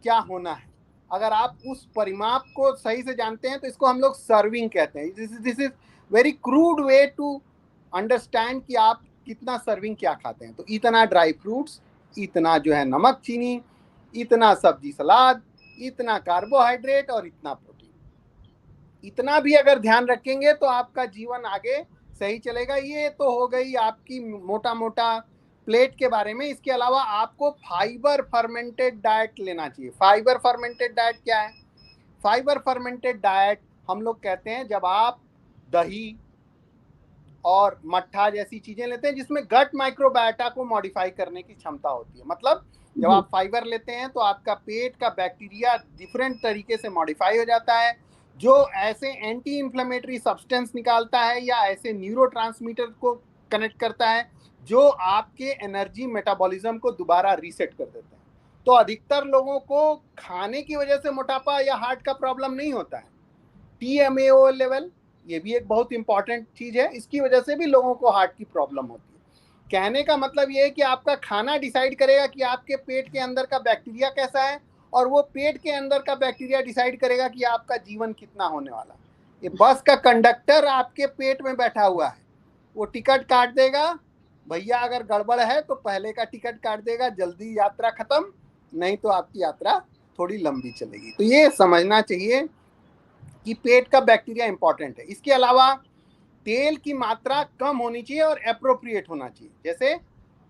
क्या होना है। अगर आप उस परिमाप को सही से जानते हैं तो इसको हम लोग सर्विंग कहते हैं। This is very crude way to understand कि आप कितना सर्विंग क्या खाते हैं। तो इतना ड्राई फ्रूट्स, इतना जो है नमक चीनी, इतना सब्जी सलाद, इतना कार्बोहाइड्रेट और इतना प्रोटीन, इतना भी अगर ध्यान रखेंगे तो आपका जीवन आगे सही चलेगा। ये तो हो गई आपकी मोटा मोटा प्लेट के बारे में। इसके अलावा आपको फाइबर फर्मेंटेड डाइट लेना चाहिए। फाइबर फर्मेंटेड डाइट क्या है? फाइबर फर्मेंटेड डाइट हम लोग कहते हैं जब आप दही और मट्ठा जैसी चीजें लेते हैं जिसमें गट माइक्रोबायोटा को मॉडिफाई करने की क्षमता होती है। मतलब जब आप फाइबर लेते हैं तो आपका पेट का बैक्टीरिया डिफरेंट तरीके से मॉडिफाई हो जाता है, जो ऐसे एंटी इन्फ्लेमेटरी सब्सटेंस निकालता है या ऐसे न्यूरोट्रांसमीटर को कनेक्ट करता है जो आपके एनर्जी मेटाबॉलिज्म को दोबारा रीसेट कर देते हैं। तो अधिकतर लोगों को खाने की वजह से मोटापा या हार्ट का प्रॉब्लम नहीं होता है। TMAO लेवल, ये भी एक बहुत इंपॉर्टेंट चीज है, इसकी वजह से भी लोगों को हार्ट की प्रॉब्लम होती है। कहने का मतलब ये है कि आपका खाना डिसाइड करेगा कि आपके पेट के अंदर का बैक्टीरिया कैसा है, और वो पेट के अंदर का बैक्टीरिया डिसाइड करेगा कि आपका जीवन कितना होने वाला। ये बस का कंडक्टर आपके पेट में बैठा हुआ है, वो टिकट काट देगा। भैया अगर गड़बड़ है तो पहले का टिकट काट देगा, जल्दी यात्रा खत्म, नहीं तो आपकी यात्रा थोड़ी लंबी चलेगी। तो ये समझना चाहिए कि पेट का बैक्टीरिया इंपॉर्टेंट है। इसके अलावा तेल की मात्रा कम होनी चाहिए और एप्रोप्रिएट होना चाहिए। जैसे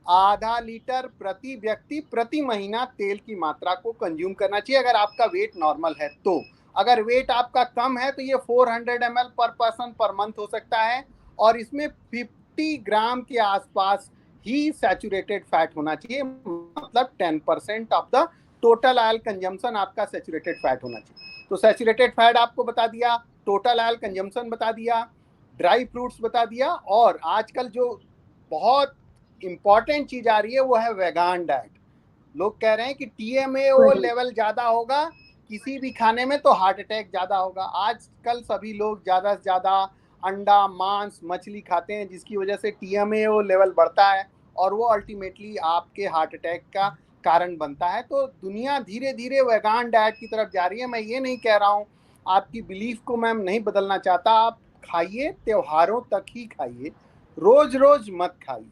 आधा लीटर प्रति व्यक्ति प्रति महीना तेल की मात्रा को कंज्यूम करना चाहिए अगर आपका वेट नॉर्मल है। तो अगर वेट आपका कम है तो ये 400 ml पर पर्सन पर मंथ हो सकता है, और इसमें 50 ग्राम के आसपास ही सैचुरेटेड फैट होना चाहिए। मतलब 10% of the total oil consumption आपका सैचुरेटेड फैट होना चाहिए। तो सैचुरेटेड फैट आपको बता दिया, टोटल ऑयल कंजम्पशन बता दिया, ड्राई फ्रूट्स बता दिया, और आजकल जो बहुत इंपॉर्टेंट चीज आ रही है वो है वेगान डाइट। लोग कह रहे हैं कि TMAO लेवल ज्यादा होगा किसी भी खाने में तो हार्ट अटैक ज्यादा होगा। आजकल सभी लोग ज्यादा से ज्यादा अंडा, मांस, मछली खाते हैं जिसकी वजह से TMAO लेवल बढ़ता है और वो अल्टीमेटली आपके हार्ट अटैक का कारण बनता है। तो दुनिया धीरे धीरे वेगान डाइट की तरफ जा रही है। मैं ये नहीं कह रहा हूँ, आपकी बिलीफ को मैं नहीं बदलना चाहता। आप खाइए, त्योहारों तक ही खाइए, रोज रोज मत खाइए,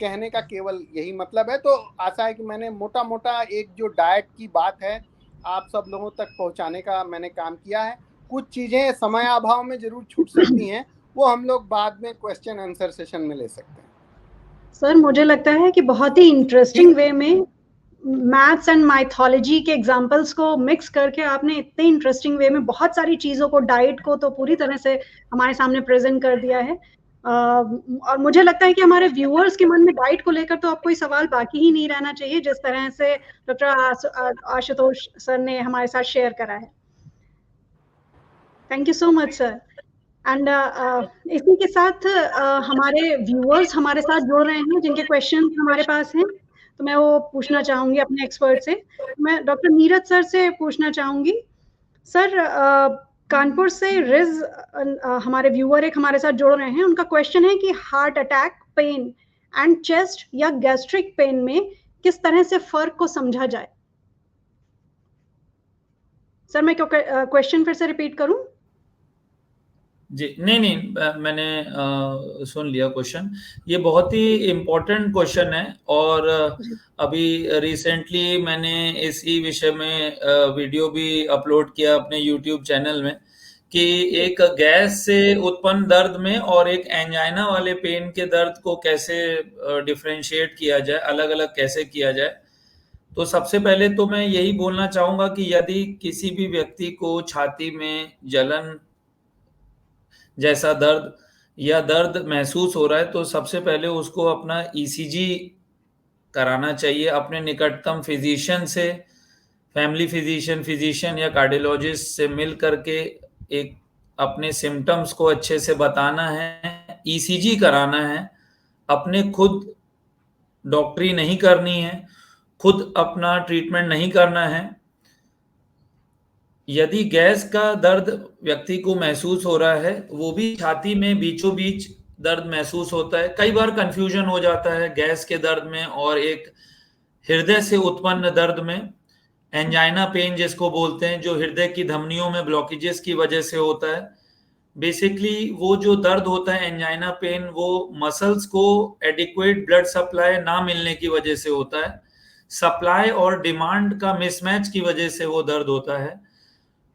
कहने का केवल यही मतलब है। तो आशा है कि मैंने मोटा मोटा एक जो डाइट की बात है आप सब लोगों तक पहुंचाने का मैंने काम किया है। कुछ चीजें समय अभाव में जरूर छूट सकती हैं, वो हम लोग बाद में क्वेश्चन आंसर सेशन में ले सकते हैं। सर मुझे लगता है कि बहुत ही इंटरेस्टिंग वे में मैथ्स एंड माइथोलॉजी के एग्जाम्पल्स को मिक्स करके आपने इतने इंटरेस्टिंग वे में बहुत सारी चीजों को, डाइट को तो पूरी तरह से हमारे सामने प्रेजेंट कर दिया है। और मुझे लगता है कि हमारे व्यूअर्स के मन में डाइट को लेकर तो अब कोई सवाल बाकी ही नहीं रहना चाहिए, जिस तरह से डॉक्टर आशुतोष सर ने हमारे साथ शेयर करा है। Thank you so much sir. And इसी के साथ हमारे व्यूअर्स हमारे साथ जुड़ रहे हैं जिनके क्वेश्चन हमारे पास हैं, तो मैं वो पूछना चाहूंगी अपने एक्सपर्ट से। मैं डॉक्टर नीरज सर से पूछना चाहूंगी। सर कानपुर से रिज हमारे व्यूअर एक हमारे साथ जुड़ रहे हैं, उनका क्वेश्चन है कि heart attack, pain and chest या गैस्ट्रिक पेन में किस तरह से फर्क को समझा जाए। सर मैं क्वेश्चन फिर से रिपीट करूं? जी नहीं, मैंने सुन लिया क्वेश्चन। ये बहुत ही इम्पोर्टेंट क्वेश्चन है, और अभी रिसेंटली मैंने इसी विषय में वीडियो भी अपलोड किया अपने YouTube चैनल में कि एक गैस से उत्पन्न दर्द में और एक एंजाइना वाले पेन के दर्द को कैसे डिफरेंशिएट किया जाए, अलग अलग कैसे किया जाए। तो सबसे पहले तो मैं यही बोलना चाहूंगा कि यदि किसी भी व्यक्ति को छाती में जलन जैसा दर्द या दर्द महसूस हो रहा है तो सबसे पहले उसको अपना ECG कराना चाहिए अपने निकटतम फिजिशियन से, फैमिली फिजिशियन या कार्डियोलॉजिस्ट से मिल करके एक अपने सिम्टम्स को अच्छे से बताना है, ईसीजी कराना है, अपने खुद डॉक्टरी नहीं करनी है, खुद अपना ट्रीटमेंट नहीं करना है। यदि गैस का दर्द व्यक्ति को महसूस हो रहा है, वो भी छाती में बीचों बीच दर्द महसूस होता है, कई बार कंफ्यूजन हो जाता है गैस के दर्द में और एक हृदय से उत्पन्न दर्द में, एंजाइना पेन जिसको बोलते हैं, जो हृदय की धमनियों में ब्लॉकेजेस की वजह से होता है। बेसिकली वो जो दर्द होता है एंजाइना पेन, वो मसल्स को एडिक्वेट ब्लड सप्लाई ना मिलने की वजह से होता है, सप्लाई और डिमांड का मिसमैच की वजह से वो दर्द होता है।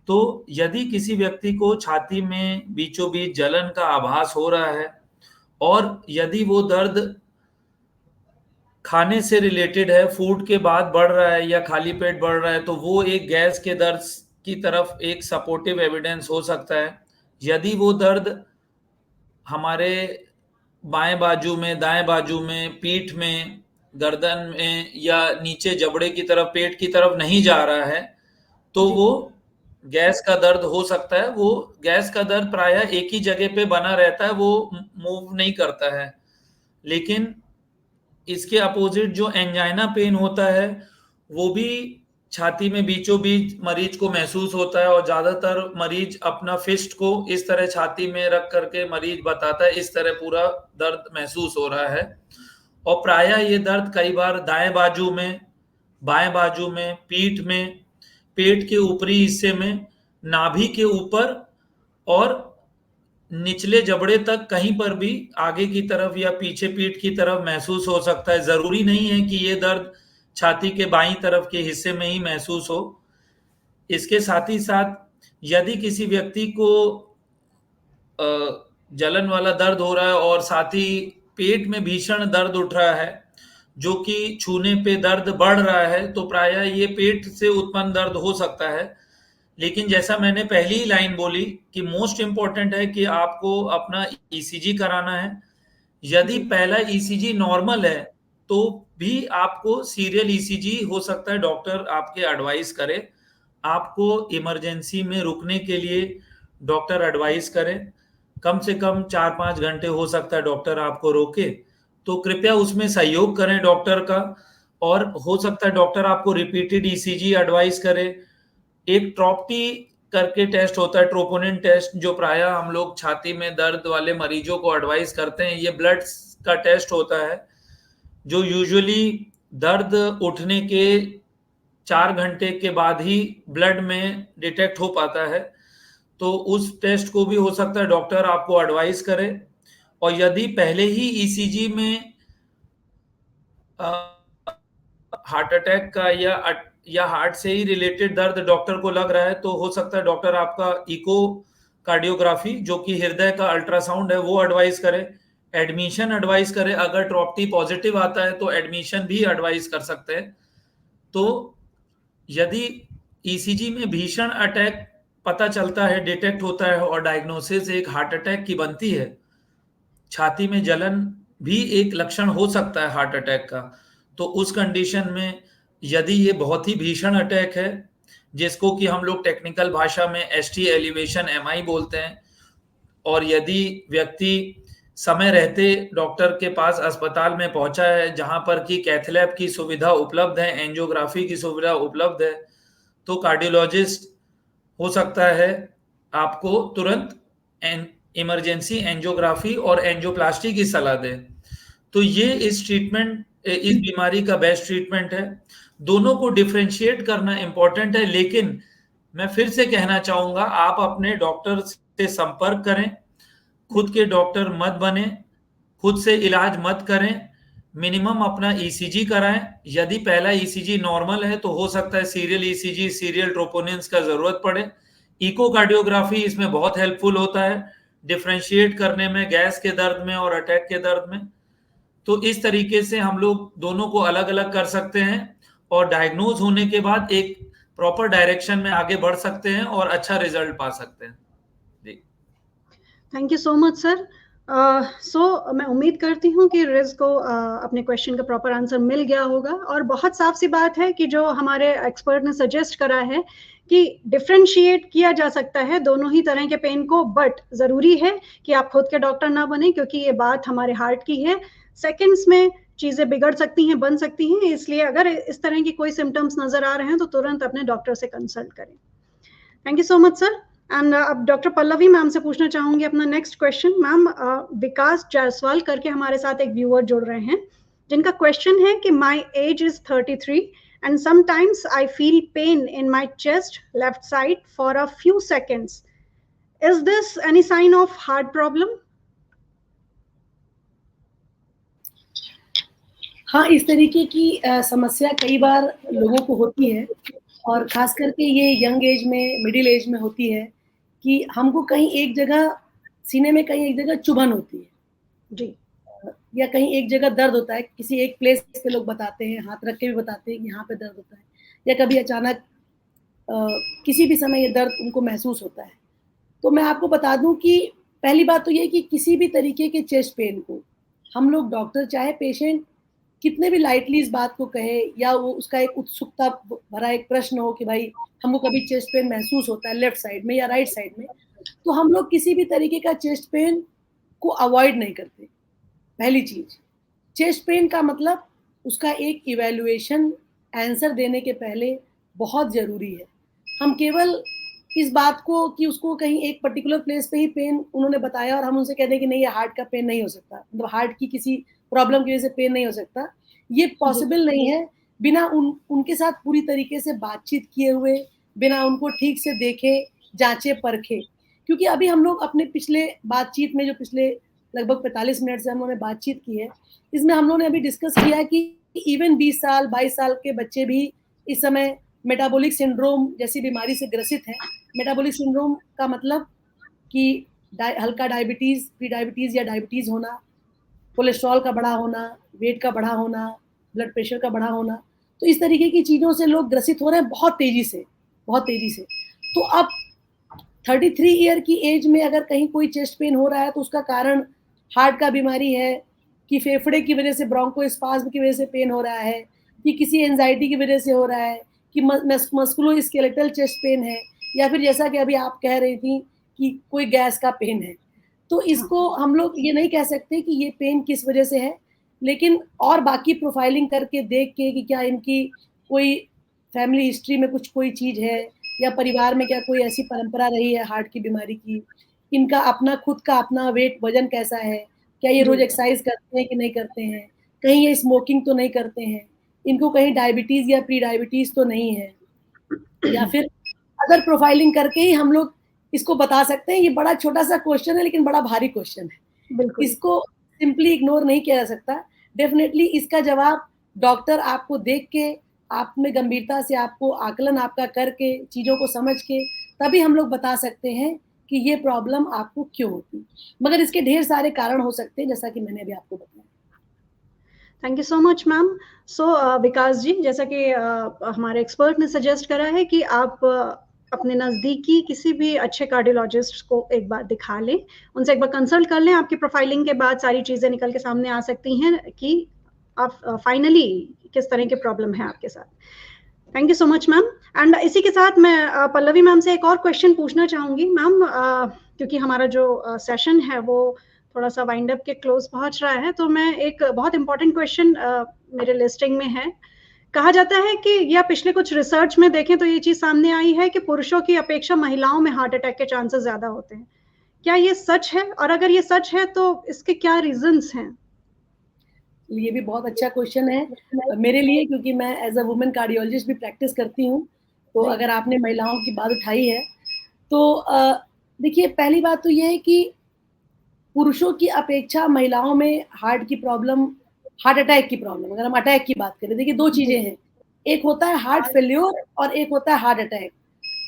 तो यदि किसी व्यक्ति को छाती में बीचों बीच जलन का आभास हो रहा है और यदि वो दर्द खाने से रिलेटेड है, फूड के बाद बढ़ रहा है या खाली पेट बढ़ रहा है, तो वो एक गैस के दर्द की तरफ एक सपोर्टिव एविडेंस हो सकता है। यदि वो दर्द हमारे बाएं बाजू में, दाएं बाजू में, पीठ में, गर्दन में या नीचे जबड़े की तरफ, पेट की तरफ नहीं जा रहा है, तो वो गैस का दर्द हो सकता है। वो गैस का दर्द प्रायः एक ही जगह पे बना रहता है, वो मूव नहीं करता है। लेकिन इसके अपोजिट जो एंजाइना पेन होता है, वो भी छाती में बीचों बीच मरीज को महसूस होता है और ज्यादातर मरीज अपना फिस्ट को इस तरह छाती में रख करके मरीज बताता है इस तरह पूरा दर्द महसूस हो रहा है। और प्रायः ये दर्द कई बार दाएं बाजू में, बाएं बाजू में, पीठ में, पेट के ऊपरी हिस्से में, नाभि के ऊपर और निचले जबड़े तक कहीं पर भी आगे की तरफ या पीछे पीठ की तरफ महसूस हो सकता है। जरूरी नहीं है कि ये दर्द छाती के बाईं तरफ के हिस्से में ही महसूस हो। इसके साथ ही साथ यदि किसी व्यक्ति को जलन वाला दर्द हो रहा है और साथ ही पेट में भीषण दर्द उठ रहा है, जो कि छूने पे दर्द बढ़ रहा है, तो प्रायः ये पेट से उत्पन्न दर्द हो सकता है। लेकिन जैसा मैंने पहली ही लाइन बोली कि मोस्ट इंपॉर्टेंट है कि आपको अपना ईसीजी कराना है। यदि पहला ईसीजी नॉर्मल है तो भी आपको सीरियल ईसीजी हो सकता है डॉक्टर आपके एडवाइस करे, आपको इमरजेंसी में रुकने के लिए डॉक्टर एडवाइस करे। कम से कम 4-5 घंटे हो सकता है डॉक्टर आपको रोके, तो कृपया उसमें सहयोग करें डॉक्टर का। और हो सकता है डॉक्टर आपको रिपीटेड ईसीजी एडवाइस करे। एक ट्रॉप्टी करके टेस्ट होता है, ट्रोपोनिन टेस्ट, जो प्रायः हम लोग छाती में दर्द वाले मरीजों को एडवाइस करते हैं। ये ब्लड का टेस्ट होता है जो यूजुअली दर्द उठने के 4 घंटे के बाद ही ब्लड में डिटेक्ट हो पाता है। तो उस टेस्ट को भी हो सकता है डॉक्टर आपको एडवाइस करे। और यदि पहले ही ईसीजी में हार्ट अटैक का या हार्ट से ही रिलेटेड दर्द डॉक्टर को लग रहा है, तो हो सकता है डॉक्टर आपका इको कार्डियोग्राफी, जो कि हृदय का अल्ट्रासाउंड है, वो एडवाइस करे, एडमिशन एडवाइस करे। अगर ट्रॉप्टी पॉजिटिव आता है तो एडमिशन भी एडवाइस कर सकते हैं। तो यदि ईसीजी में भीषण अटैक पता चलता है, डिटेक्ट होता है और डायग्नोसिस एक हार्ट अटैक की बनती है, छाती में जलन भी एक लक्षण हो सकता है हार्ट अटैक का, तो उस कंडीशन में यदि ये बहुत ही भीषण अटैक है, जिसको कि हम लोग टेक्निकल भाषा में एसटी एलिवेशन एमआई बोलते हैं, और यदि व्यक्ति समय रहते डॉक्टर के पास अस्पताल में पहुंचा है जहां पर कि कैथलैब की सुविधा उपलब्ध है, एंजियोग्राफी की सुविधा उपलब्ध है, तो कार्डियोलॉजिस्ट हो सकता है आपको तुरंत इमरजेंसी एंजियोग्राफी और एंजियोप्लास्टी की सलाह दे। तो ये इस बीमारी का बेस्ट ट्रीटमेंट है। दोनों को डिफरेंशिएट करना इंपॉर्टेंट है, लेकिन मैं फिर से कहना चाहूंगा, आप अपने डॉक्टर से संपर्क करें, खुद के डॉक्टर मत बने, खुद से इलाज मत करें, मिनिमम अपना ईसीजी कराएं। यदि पहला ईसीजी नॉर्मल है तो हो सकता है सीरियल ईसीजी, सीरियल ट्रोपोनिन्स का जरूरत पड़े। इकोकार्डियोग्राफी इसमें बहुत हेल्पफुल होता है डिफरेंशिएट करने में, गैस के दर्द में और अटैक के दर्द में। तो इस तरीके से हम लोग दोनों को अलग अलग कर सकते हैं और डायग्नोज होने के बाद एक प्रॉपर डायरेक्शन में आगे बढ़ सकते हैं और अच्छा रिजल्ट पा सकते हैं। Thank you so much sir. मैं उम्मीद करती हूँ कि रिज को अपने क्वेश्चन का प्रॉपर आंसर मिल गया होगा, और बहुत साफ सी बात है कि जो हमारे एक्सपर्ट ने सजेस्ट करा है कि डिफ्रेंशिएट किया जा सकता है दोनों ही तरह के पेन को, बट ज़रूरी है कि आप खुद के डॉक्टर ना बने, क्योंकि ये बात हमारे हार्ट की है। सेकेंड्स में चीज़ें बिगड़ सकती हैं, बन सकती हैं, इसलिए अगर इस तरह की कोई सिम्टम्स नज़र आ रहे हैं तो तुरंत अपने डॉक्टर से कंसल्ट करें। Thank you so much sir. And अब डॉक्टर पल्लवी मैम से पूछना चाहूंगी अपना नेक्स्ट क्वेश्चन। मैम, विकास जायसवाल करके हमारे साथ एक व्यूअर जुड़ रहे हैं, जिनका क्वेश्चन है कि my age is 33 and sometimes I feel pain in my chest left side for a few seconds. Is this any sign of heart problem? हाँ, इस तरीके की समस्या कई बार लोगों को होती है, और खास करके ये यंग एज में, मिडिल एज में होती है कि हमको कहीं एक जगह सीने में कहीं एक जगह चुभन होती है जी, या कहीं एक जगह दर्द होता है। किसी एक प्लेस पे लोग बताते हैं, हाथ रख के भी बताते हैं कि यहाँ पे दर्द होता है, या कभी अचानक किसी भी समय ये दर्द उनको महसूस होता है। तो मैं आपको बता दूं कि पहली बात तो ये कि किसी भी तरीके के चेस्ट पेन को हम लोग डॉक्टर, चाहे पेशेंट कितने भी लाइटली इस बात को कहे, या वो उसका एक उत्सुकता भरा एक प्रश्न हो कि भाई हमको कभी चेस्ट पेन महसूस होता है लेफ्ट साइड में या राइट साइड में, तो हम लोग किसी भी तरीके का चेस्ट पेन को अवॉइड नहीं करते। पहली चीज, चेस्ट पेन का मतलब उसका एक इवैल्यूएशन आंसर देने के पहले बहुत जरूरी है। हम केवल इस बात को कि उसको कहीं एक पर्टिकुलर प्लेस पे ही पेन उन्होंने बताया और हम उनसे कह दें कि नहीं, ये हार्ट का पेन नहीं हो सकता, मतलब हार्ट की किसी प्रॉब्लम की वजह से पेन नहीं हो सकता, ये पॉसिबल नहीं है बिना उनके साथ पूरी तरीके से बातचीत किए हुए, बिना उनको ठीक से देखे, जांचे, परखे। क्योंकि अभी हम लोग अपने पिछले बातचीत में, जो पिछले लगभग 45 मिनट से हम लोगों ने बातचीत की है, इसमें हम लोगों ने अभी डिस्कस किया है कि इवन 20 साल 22 साल के बच्चे भी इस समय मेटाबॉलिक सिंड्रोम जैसी बीमारी से ग्रसित हैं। मेटाबॉलिक सिंड्रोम का मतलब कि हल्का डायबिटीज, प्री डायबिटीज या डायबिटीज होना, कोलेस्ट्रॉल का बढ़ा होना, वेट का बढ़ा होना, ब्लड प्रेशर का बढ़ा होना। तो इस तरीके की चीज़ों से लोग ग्रसित हो रहे हैं बहुत तेजी से, बहुत तेजी से। तो अब 33 ईयर की एज में अगर कहीं कोई चेस्ट पेन हो रहा है तो उसका कारण हार्ट का बीमारी है, कि फेफड़े की वजह से ब्रोंकोस्पाज्म की वजह से पेन हो रहा है, कि किसी एंजाइटी की वजह से हो रहा है, कि मस्कुलोस्केलेटल चेस्ट पेन है, या फिर जैसा कि अभी आप कह रही थी कि कोई गैस का पेन है। तो इसको हम लोग ये नहीं कह सकते कि ये पेन किस वजह से है, लेकिन और बाकी प्रोफाइलिंग करके देख के कि क्या इनकी कोई फैमिली हिस्ट्री में कुछ कोई चीज़ है, या परिवार में क्या कोई ऐसी परंपरा रही है हार्ट की बीमारी की, इनका अपना खुद का अपना वेट वजन कैसा है, क्या ये रोज एक्सरसाइज करते हैं कि नहीं करते हैं, कहीं ये स्मोकिंग तो नहीं करते हैं, इनको कहीं डायबिटीज या प्री डायबिटीज तो नहीं है, या फिर अदर प्रोफाइलिंग करके ही हम लोग इसको बता सकते हैं। ये बड़ा छोटा सा क्वेश्चन है लेकिन बड़ा भारी क्वेश्चन है, इसको सिंपली इग्नोर नहीं किया जा सकता। डेफिनेटली इसका जवाब डॉक्टर आपको देख के, आप में गंभीरता से आपको आकलन आपका करके, चीज़ों को समझ के, तभी हम लोग बता सकते हैं कि ये प्रॉब्लम आपको क्यों होती। मगर इसके ढेर सारे कारण हो सकते हैं, जैसा कि मैंने अभी आपको बताया। Thank you so much ma'am. So Vikas ji, जैसा कि हमारे एक्सपर्ट ने सजेस्ट करा है कि आप अपने नज़दीकी किसी भी अच्छे कार्डियोलॉजिस्ट को एक बार दिखा लें, उनसे एक बार कंसल्ट कर लें। आपकी प्रोफाइलिंग के बाद सारी चीज़ें निकल के सामने आ सकती हैं कि आप फाइनली किस तरह के प्रॉब्लम है आपके साथ। Thank you so much ma'am. And इसी के साथ मैं पल्लवी मैम से एक और क्वेश्चन पूछना चाहूँगी मैम, क्योंकि हमारा जो सेशन है वो थोड़ा सा वाइंड अप के क्लोज पहुंच रहा है, तो मैं एक बहुत इंपॉर्टेंट क्वेश्चन मेरे लिस्टिंग में है। कहा जाता है कि या पिछले कुछ रिसर्च में देखें तो ये चीज़ सामने आई है कि पुरुषों की अपेक्षा महिलाओं में हार्ट अटैक के चांसेस ज़्यादा होते हैं। क्या ये सच है? और अगर ये सच है तो इसके क्या रीजंस हैं? ये भी बहुत अच्छा क्वेश्चन है मेरे लिए, क्योंकि मैं एज अ वुमेन कार्डियोलॉजिस्ट भी प्रैक्टिस करती हूँ। तो अगर आपने महिलाओं की बात उठाई है तो देखिए, पहली बात तो ये है कि पुरुषों की अपेक्षा महिलाओं में हार्ट की प्रॉब्लम, हार्ट अटैक की प्रॉब्लम, अगर हम अटैक की बात करें, देखिए दो चीजें हैं, एक होता है हार्ट फेल्योर और एक होता है हार्ट अटैक।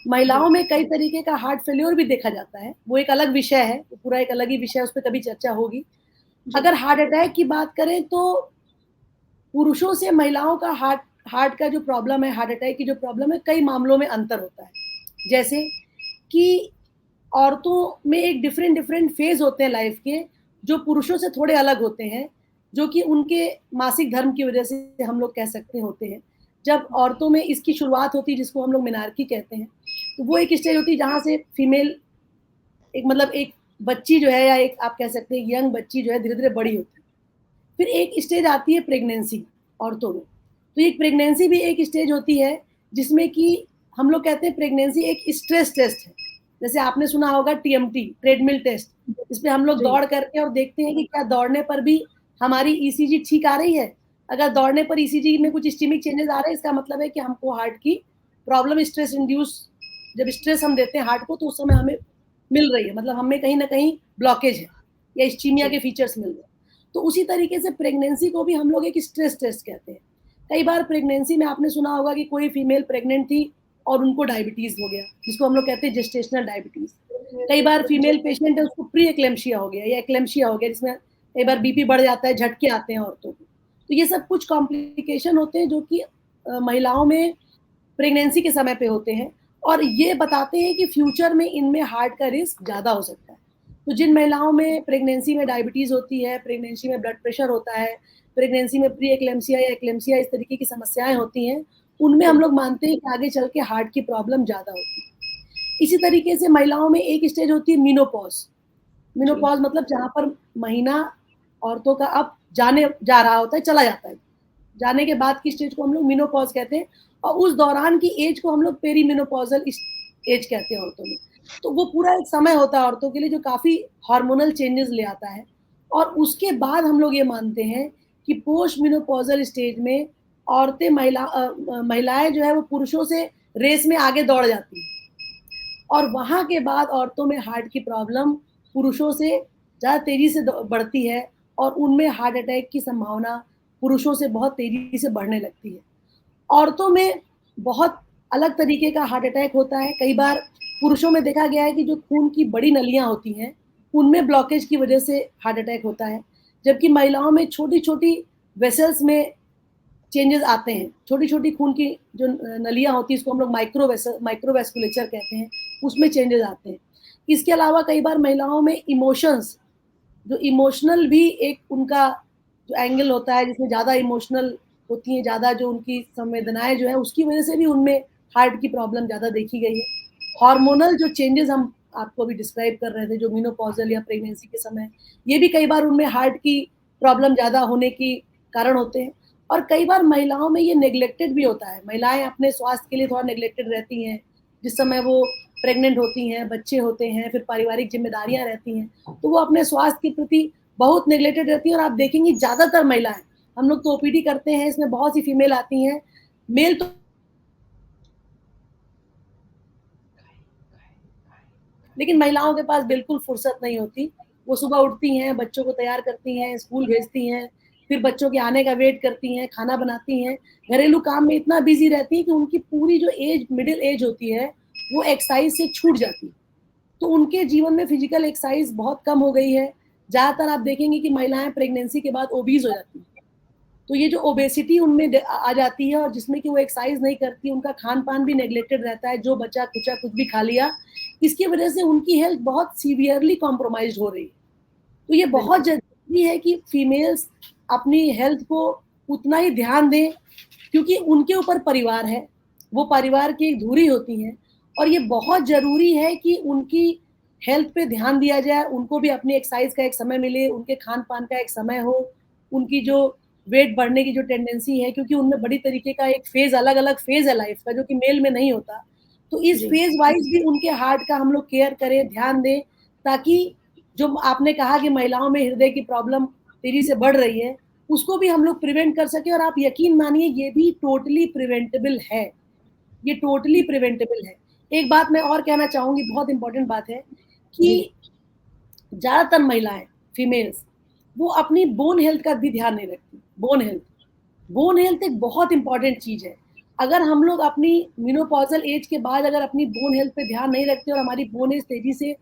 महिलाओं में कई तरीके का हार्ट फेल्योर भी देखा जाता है, वो एक अलग विषय है, पूरा एक अलग ही विषय, उस पर कभी चर्चा होगी। अगर हार्ट अटैक की बात करें तो पुरुषों से महिलाओं का हार्ट का जो प्रॉब्लम है, हार्ट अटैक की जो प्रॉब्लम है, कई मामलों में अंतर होता है। जैसे कि औरतों में एक डिफरेंट फेज होते हैं लाइफ के, जो पुरुषों से थोड़े अलग होते हैं, जो कि उनके मासिक धर्म की वजह से हम लोग कह सकते होते हैं। जब औरतों में इसकी शुरुआत होती है, जिसको हम लोग मेनार्की कहते हैं, तो वो एक स्टेज होती है जहाँ से फीमेल एक मतलब एक बच्ची जो है, या एक आप कह सकते हैं यंग बच्ची जो है धीरे-धीरे बड़ी होती है। फिर एक स्टेज आती है प्रेगनेंसी औरतों में। तो ये प्रेगनेंसी भी एक स्टेज होती है जिसमें कि हम लोग कहते हैं प्रेगनेंसी एक स्ट्रेस टेस्ट है। जैसे आपने सुना होगा टीएमटी, ट्रेडमिल टेस्ट, इसमें हम लोग जी। दौड़ करके और देखते हैं कि क्या दौड़ने पर भी हमारी ईसीजी ठीक आ रही है। अगर दौड़ने पर ईसीजी में कुछ इस्कीमिक चेंजेस आ रहे हैं, इसका मतलब है कि हमको हार्ट की प्रॉब्लम, स्ट्रेस इंड्यूस, जब स्ट्रेस हम देते हैं हार्ट को तो उस समय हमें मिल रही है, मतलब हमें कहीं न कहीं ब्लॉकेज है या इस्कीमिया के फीचर्स मिल रहे हैं। तो उसी तरीके से प्रेगनेंसी को भी हम लोग एक स्ट्रेस टेस्ट कहते हैं। कई बार प्रेगनेंसी में आपने सुना होगा कि कोई फीमेल प्रेग्नेंट थी और उनको डायबिटीज हो गया, जिसको हम लोग कहते हैं जेस्टेशनल डायबिटीज। कई बार फीमेल पेशेंट है, उसको प्री एक्लेम्शिया हो गया या एक्लेम्शिया हो गया, जिसमें कई बार बीपी बढ़ जाता है, झटके आते हैं औरतों को। तो ये सब कुछ कॉम्प्लिकेशन होते हैं जो कि महिलाओं में प्रेगनेंसी के समय पे होते हैं, और ये बताते हैं कि फ्यूचर में इनमें हार्ट का रिस्क ज़्यादा हो सकता है। तो जिन महिलाओं में प्रेगनेंसी में डायबिटीज़ होती है, प्रेगनेंसी में ब्लड प्रेशर होता है, प्रेगनेंसी में प्री एक्लेम्शिया या एक्लेम्शिया इस तरीके की समस्याएँ होती हैं, उनमें हम लोग मानते हैं कि आगे चल के हार्ट की प्रॉब्लम ज़्यादा होती है। इसी तरीके से महिलाओं में एक स्टेज होती है मेनोपॉज़। मेनोपॉज़ मतलब जहाँ पर महीना औरतों का अब जाने जा रहा होता है, चला जाता है। जाने के बाद की स्टेज को हम लोग मेनोपॉज़ कहते हैं, और उस दौरान की एज को हम लोग पेरीमेनोपॉज़ल एज कहते हैं औरतों में। तो वो पूरा एक समय होता है औरतों के लिए जो काफ़ी हार्मोनल चेंजेस ले आता है, और उसके बाद हम लोग ये मानते हैं कि पोस्ट मेनोपॉज़ल स्टेज में औरतें महिलाएँ जो है वो पुरुषों से रेस में आगे दौड़ जाती हैं, और वहाँ के बाद औरतों में हार्ट की प्रॉब्लम पुरुषों से ज़्यादा तेज़ी से बढ़ती है, और उनमें हार्ट अटैक की संभावना पुरुषों से बहुत तेज़ी से बढ़ने लगती है। औरतों में बहुत अलग तरीके का हार्ट अटैक होता है। कई बार पुरुषों में देखा गया है कि जो खून की बड़ी नलियाँ होती हैं, उनमें ब्लॉकेज की वजह से हार्ट अटैक होता है, जबकि महिलाओं में छोटी-छोटी वेसल्स में चेंजेस आते हैं। छोटी-छोटी खून की जो नलियाँ होती हैं, इसको हम लोग माइक्रोवेस्कुलेचर कहते हैं, उसमें चेंजेस आते हैं। इसके अलावा कई बार महिलाओं में इमोशंस, जो इमोशनल भी एक उनका जो एंगल होता है, जिसमें ज़्यादा इमोशनल होती हैं, ज़्यादा जो उनकी संवेदनाएँ जो हैं, उसकी वजह से भी उनमें हार्ट की प्रॉब्लम ज़्यादा देखी गई है। हार्मोनल जो चेंजेस हम आपको अभी डिस्क्राइब कर रहे थे, जो मेनोपॉज़ल या प्रेगनेंसी के समय, ये भी कई बार उनमें हार्ट की प्रॉब्लम ज़्यादा होने की कारण होते हैं। और कई बार महिलाओं में ये नेग्लेक्टेड भी होता है। महिलाएँ अपने स्वास्थ्य के लिए थोड़ा नेग्लेक्टेड रहती हैं, जिस समय वो प्रेग्नेंट होती हैं, बच्चे होते हैं, फिर पारिवारिक ज़िम्मेदारियाँ रहती हैं, तो वो अपने स्वास्थ्य के प्रति बहुत नेग्लेक्टेड रहती हैं। और आप देखेंगी ज़्यादातर महिलाएँ, हम लोग तो ओपीडी करते हैं, इसमें बहुत सी फीमेल आती हैं, मेल तो लेकिन महिलाओं के पास बिल्कुल फुर्सत नहीं होती। वो सुबह उठती हैं, बच्चों को तैयार करती हैं, स्कूल भेजती हैं, फिर बच्चों के आने का वेट करती हैं, खाना बनाती हैं, घरेलू काम में इतना बिज़ी रहती हैं कि उनकी पूरी जो एज मिडल एज होती है, वो एक्सरसाइज़ से छूट जाती है। तो उनके जीवन में फिजिकल एक्सरसाइज़ बहुत कम हो गई है। ज़्यादातर आप देखेंगे कि महिलाएँ प्रेगनेंसी के बाद ओबीज़ हो जाती हैं। तो ये जो ओबेसिटी उनमें आ जाती है, और जिसमें कि वो एक्सरसाइज नहीं करती, उनका खान-पान भी नेग्लेक्टेड रहता है, जो बचा-खुचा कुछ भी खा लिया, इसकी वजह से उनकी हेल्थ बहुत सीवियरली कॉम्प्रोमाइज़्ड हो रही है। तो ये बहुत ज़रूरी है कि फीमेल्स अपनी हेल्थ को उतना ही ध्यान दें, क्योंकि उनके ऊपर परिवार है, वो परिवार की एक धुरी होती हैं, और ये बहुत ज़रूरी है कि उनकी हेल्थ पे ध्यान दिया जाए, उनको भी अपनी एक्सरसाइज का एक समय मिले, उनके खान-पान का एक समय हो, उनकी जो वेट बढ़ने की जो टेंडेंसी है, क्योंकि उनमें बड़ी तरीके का एक फ़ेज़, अलग-अलग फ़ेज़ है लाइफ़ का, जो कि मेल में नहीं होता। तो इस फ़ेज़ वाइज़ भी उनके हार्ट का हम लोग केयर करें, ध्यान दें, ताकि जो आपने कहा कि महिलाओं में हृदय की प्रॉब्लम तेज़ी से बढ़ रही है, उसको भी हम लोग प्रिवेंट कर सकें। और आप यकीन मानिए, ये भी टोटली प्रिवेंटेबल है। ये टोटली प्रिवेंटेबल है। एक बात मैं और कहना चाहूँगी, बहुत इम्पोर्टेंट बात है कि ज़्यादातर महिलाएँ, फीमेल्स, वो अपनी बोन हेल्थ का भी ध्यान नहीं रखती। बोन हेल्थ एक बहुत इम्पोर्टेंट चीज़ है। अगर हम लोग अपनी मेनोपॉज़ल एज के बाद अगर अपनी बोन हेल्थ पे ध्यान नहीं रखते, और हमारी बोन एज तेज़ी से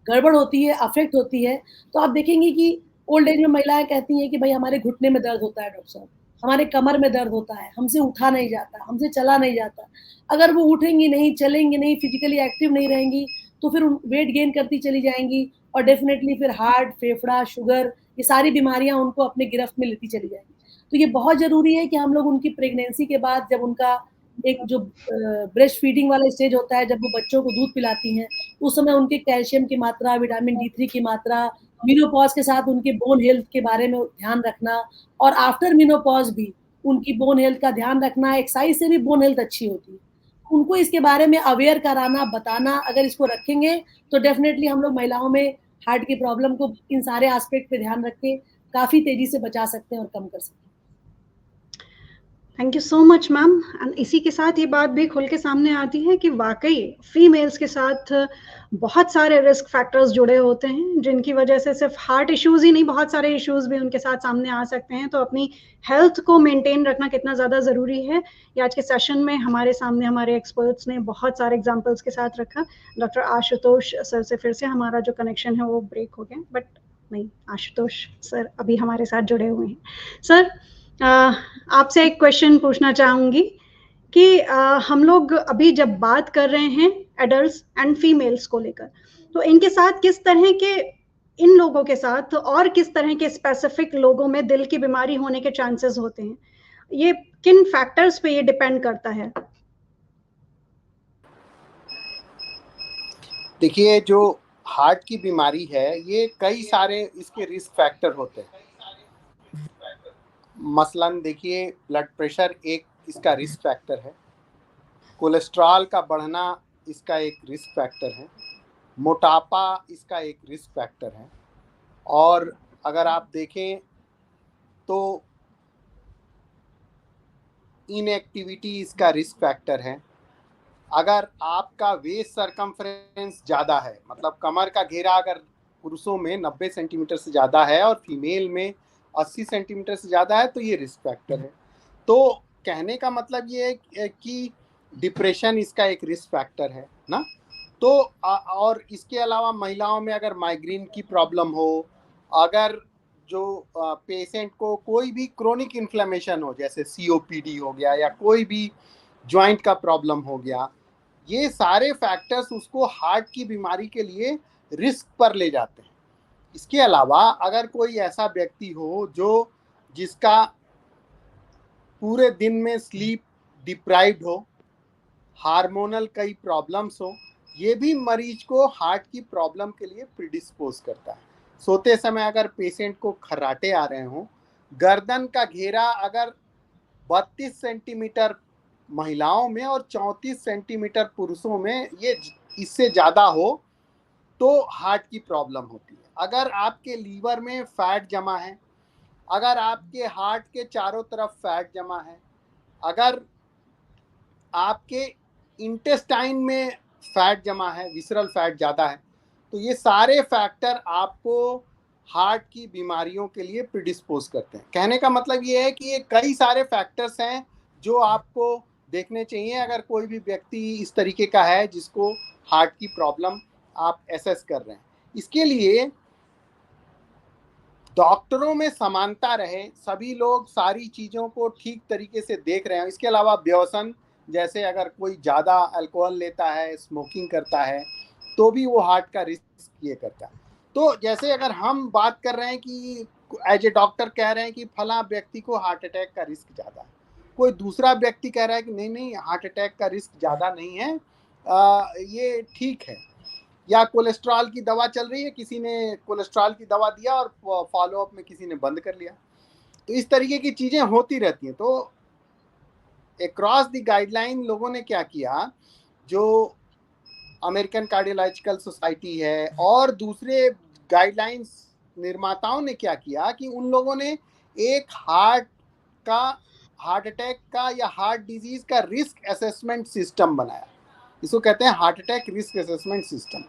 गड़बड़ होती है, अफ़ेक्ट होती है, तो आप देखेंगे कि ओल्ड एज में महिलाएँ कहती हैं कि भई हमारे घुटने में दर्द होता है डॉक्टर साहब, हमारे कमर में दर्द होता है, हमसे उठा नहीं जाता, हमसे चला नहीं जाता। अगर वो उठेंगी नहीं, चलेंगी नहीं, फिज़िकली एक्टिव नहीं रहेंगी, तो फिर वेट गेन करती चली जाएँगी, और डेफिनेटली फिर हार्ट, फेफड़ा, शुगर, ये सारी बीमारियां उनको अपने गिरफ्त में लेती चली जाएंगी। तो ये बहुत जरूरी है कि हम लोग उनकी प्रेगनेंसी के बाद, जब उनका एक जो ब्रेस्ट फीडिंग वाला स्टेज होता है, जब वो बच्चों को दूध पिलाती हैं, उस समय उनके कैल्शियम की मात्रा, विटामिन D3 की मात्रा, मेनोपॉज के साथ उनके बोन हेल्थ के बारे में ध्यान रखना, और आफ्टर मेनोपॉज भी उनकी बोन हेल्थ का ध्यान रखना। एक्सरसाइज से भी बोन हेल्थ अच्छी होती है। उनको इसके बारे में अवेयर कराना, बताना, अगर इसको रखेंगे तो डेफिनेटली हम लोग महिलाओं में हार्ट की प्रॉब्लम को इन सारे एस्पेक्ट पे ध्यान रख के काफी तेजी से बचा सकते हैं और कम कर सकते हैं। Thank you so much ma'am. And इसी के साथ ये बात भी खुल के सामने आती है कि वाकई फीमेल्स के साथ बहुत सारे रिस्क फैक्टर्स जुड़े होते हैं, जिनकी वजह से सिर्फ हार्ट इश्यूज ही नहीं, बहुत सारे इश्यूज भी उनके साथ सामने आ सकते हैं। तो अपनी हेल्थ को मेंटेन रखना कितना ज़्यादा ज़रूरी है, ये आज के सेशन में हमारे सामने हमारे एक्सपर्ट्स ने बहुत सारे एग्जाम्पल्स के साथ रखा। डॉक्टर आशुतोष सर से फिर से हमारा जो कनेक्शन है वो ब्रेक हो गया, बट नहीं, आशुतोष सर अभी हमारे साथ जुड़े हुए हैं। सर, आपसे एक क्वेश्चन पूछना चाहूंगी कि हम लोग अभी जब बात कर रहे हैं एडल्ट्स एंड फीमेल्स को लेकर, तो इनके साथ किस तरह के, इन लोगों के साथ और किस तरह के स्पेसिफिक लोगों में दिल की बीमारी होने के चांसेस होते हैं, ये किन फैक्टर्स पे ये डिपेंड करता है? देखिए, जो हार्ट की बीमारी है ये कई सारे इसके रिस्क फैक्टर होते हैं। मसलन देखिए, ब्लड प्रेशर एक इसका रिस्क फैक्टर है, कोलेस्ट्रॉल का बढ़ना इसका एक रिस्क फैक्टर है, मोटापा इसका एक रिस्क फैक्टर है, और अगर आप देखें तो इनएक्टिविटी इसका रिस्क फैक्टर है। अगर आपका वेस्ट सरकमफ्रेंस ज़्यादा है, मतलब कमर का घेरा अगर पुरुषों में 90 सेंटीमीटर से ज़्यादा है और फीमेल में 80 सेंटीमीटर से ज़्यादा है, तो ये रिस्क फैक्टर है। तो कहने का मतलब ये है कि डिप्रेशन इसका एक रिस्क फैक्टर है ना। तो और इसके अलावा महिलाओं में अगर माइग्रेन की प्रॉब्लम हो, अगर जो पेशेंट को कोई भी क्रोनिक इन्फ्लेमेशन हो, जैसे COPD हो गया या कोई भी जॉइंट का प्रॉब्लम हो गया, ये सारे फैक्टर्स उसको हार्ट की बीमारी के लिए रिस्क पर ले जाते हैं। इसके अलावा अगर कोई ऐसा व्यक्ति हो जो जिसका पूरे दिन में स्लीप डिप्राइव्ड हो, हार्मोनल कई प्रॉब्लम्स हो, ये भी मरीज को हार्ट की प्रॉब्लम के लिए प्रिडिस्पोज करता है। सोते समय अगर पेशेंट को खर्राटे आ रहे हों, गर्दन का घेरा अगर 32 सेंटीमीटर महिलाओं में और 34 सेंटीमीटर पुरुषों में ये इससे ज़्यादा हो, तो हार्ट की प्रॉब्लम होती है। अगर आपके लीवर में फैट जमा है, अगर आपके हार्ट के चारों तरफ फैट जमा है, अगर आपके इंटेस्टाइन में फैट जमा है, विसरल फैट ज़्यादा है, तो ये सारे फैक्टर आपको हार्ट की बीमारियों के लिए प्रिडिस्पोज करते हैं। कहने का मतलब ये है कि ये कई सारे फैक्टर्स हैं जो आपको देखने चाहिए अगर कोई भी व्यक्ति इस तरीके का है जिसको हार्ट की प्रॉब्लम आप एसेस कर रहे हैं। इसके लिए डॉक्टरों में समानता रहे, सभी लोग सारी चीज़ों को ठीक तरीके से देख रहे हैं। इसके अलावा व्यसन, जैसे अगर कोई ज़्यादा अल्कोहल लेता है, स्मोकिंग करता है, तो भी वो हार्ट का रिस्क ये करता है। तो जैसे अगर हम बात कर रहे हैं कि एज ए डॉक्टर कह रहे हैं कि फला व्यक्ति को हार्ट अटैक का रिस्क ज़्यादा है, कोई दूसरा व्यक्ति कह रहा है कि नहीं हार्ट अटैक का रिस्क ज़्यादा नहीं है, ये ठीक है। या कोलेस्ट्रॉल की दवा चल रही है, किसी ने कोलेस्ट्रॉल की दवा दिया और फॉलोअप में किसी ने बंद कर लिया। तो इस तरीके की चीज़ें होती रहती हैं। तो अक्रॉस द गाइडलाइन लोगों ने क्या किया, जो अमेरिकन कार्डियोलॉजिकल सोसाइटी है और दूसरे गाइडलाइंस निर्माताओं ने क्या किया कि उन लोगों ने एक हार्ट अटैक का या हार्ट डिजीज का रिस्क असेसमेंट सिस्टम बनाया। इसको कहते हैं heart attack risk assessment system.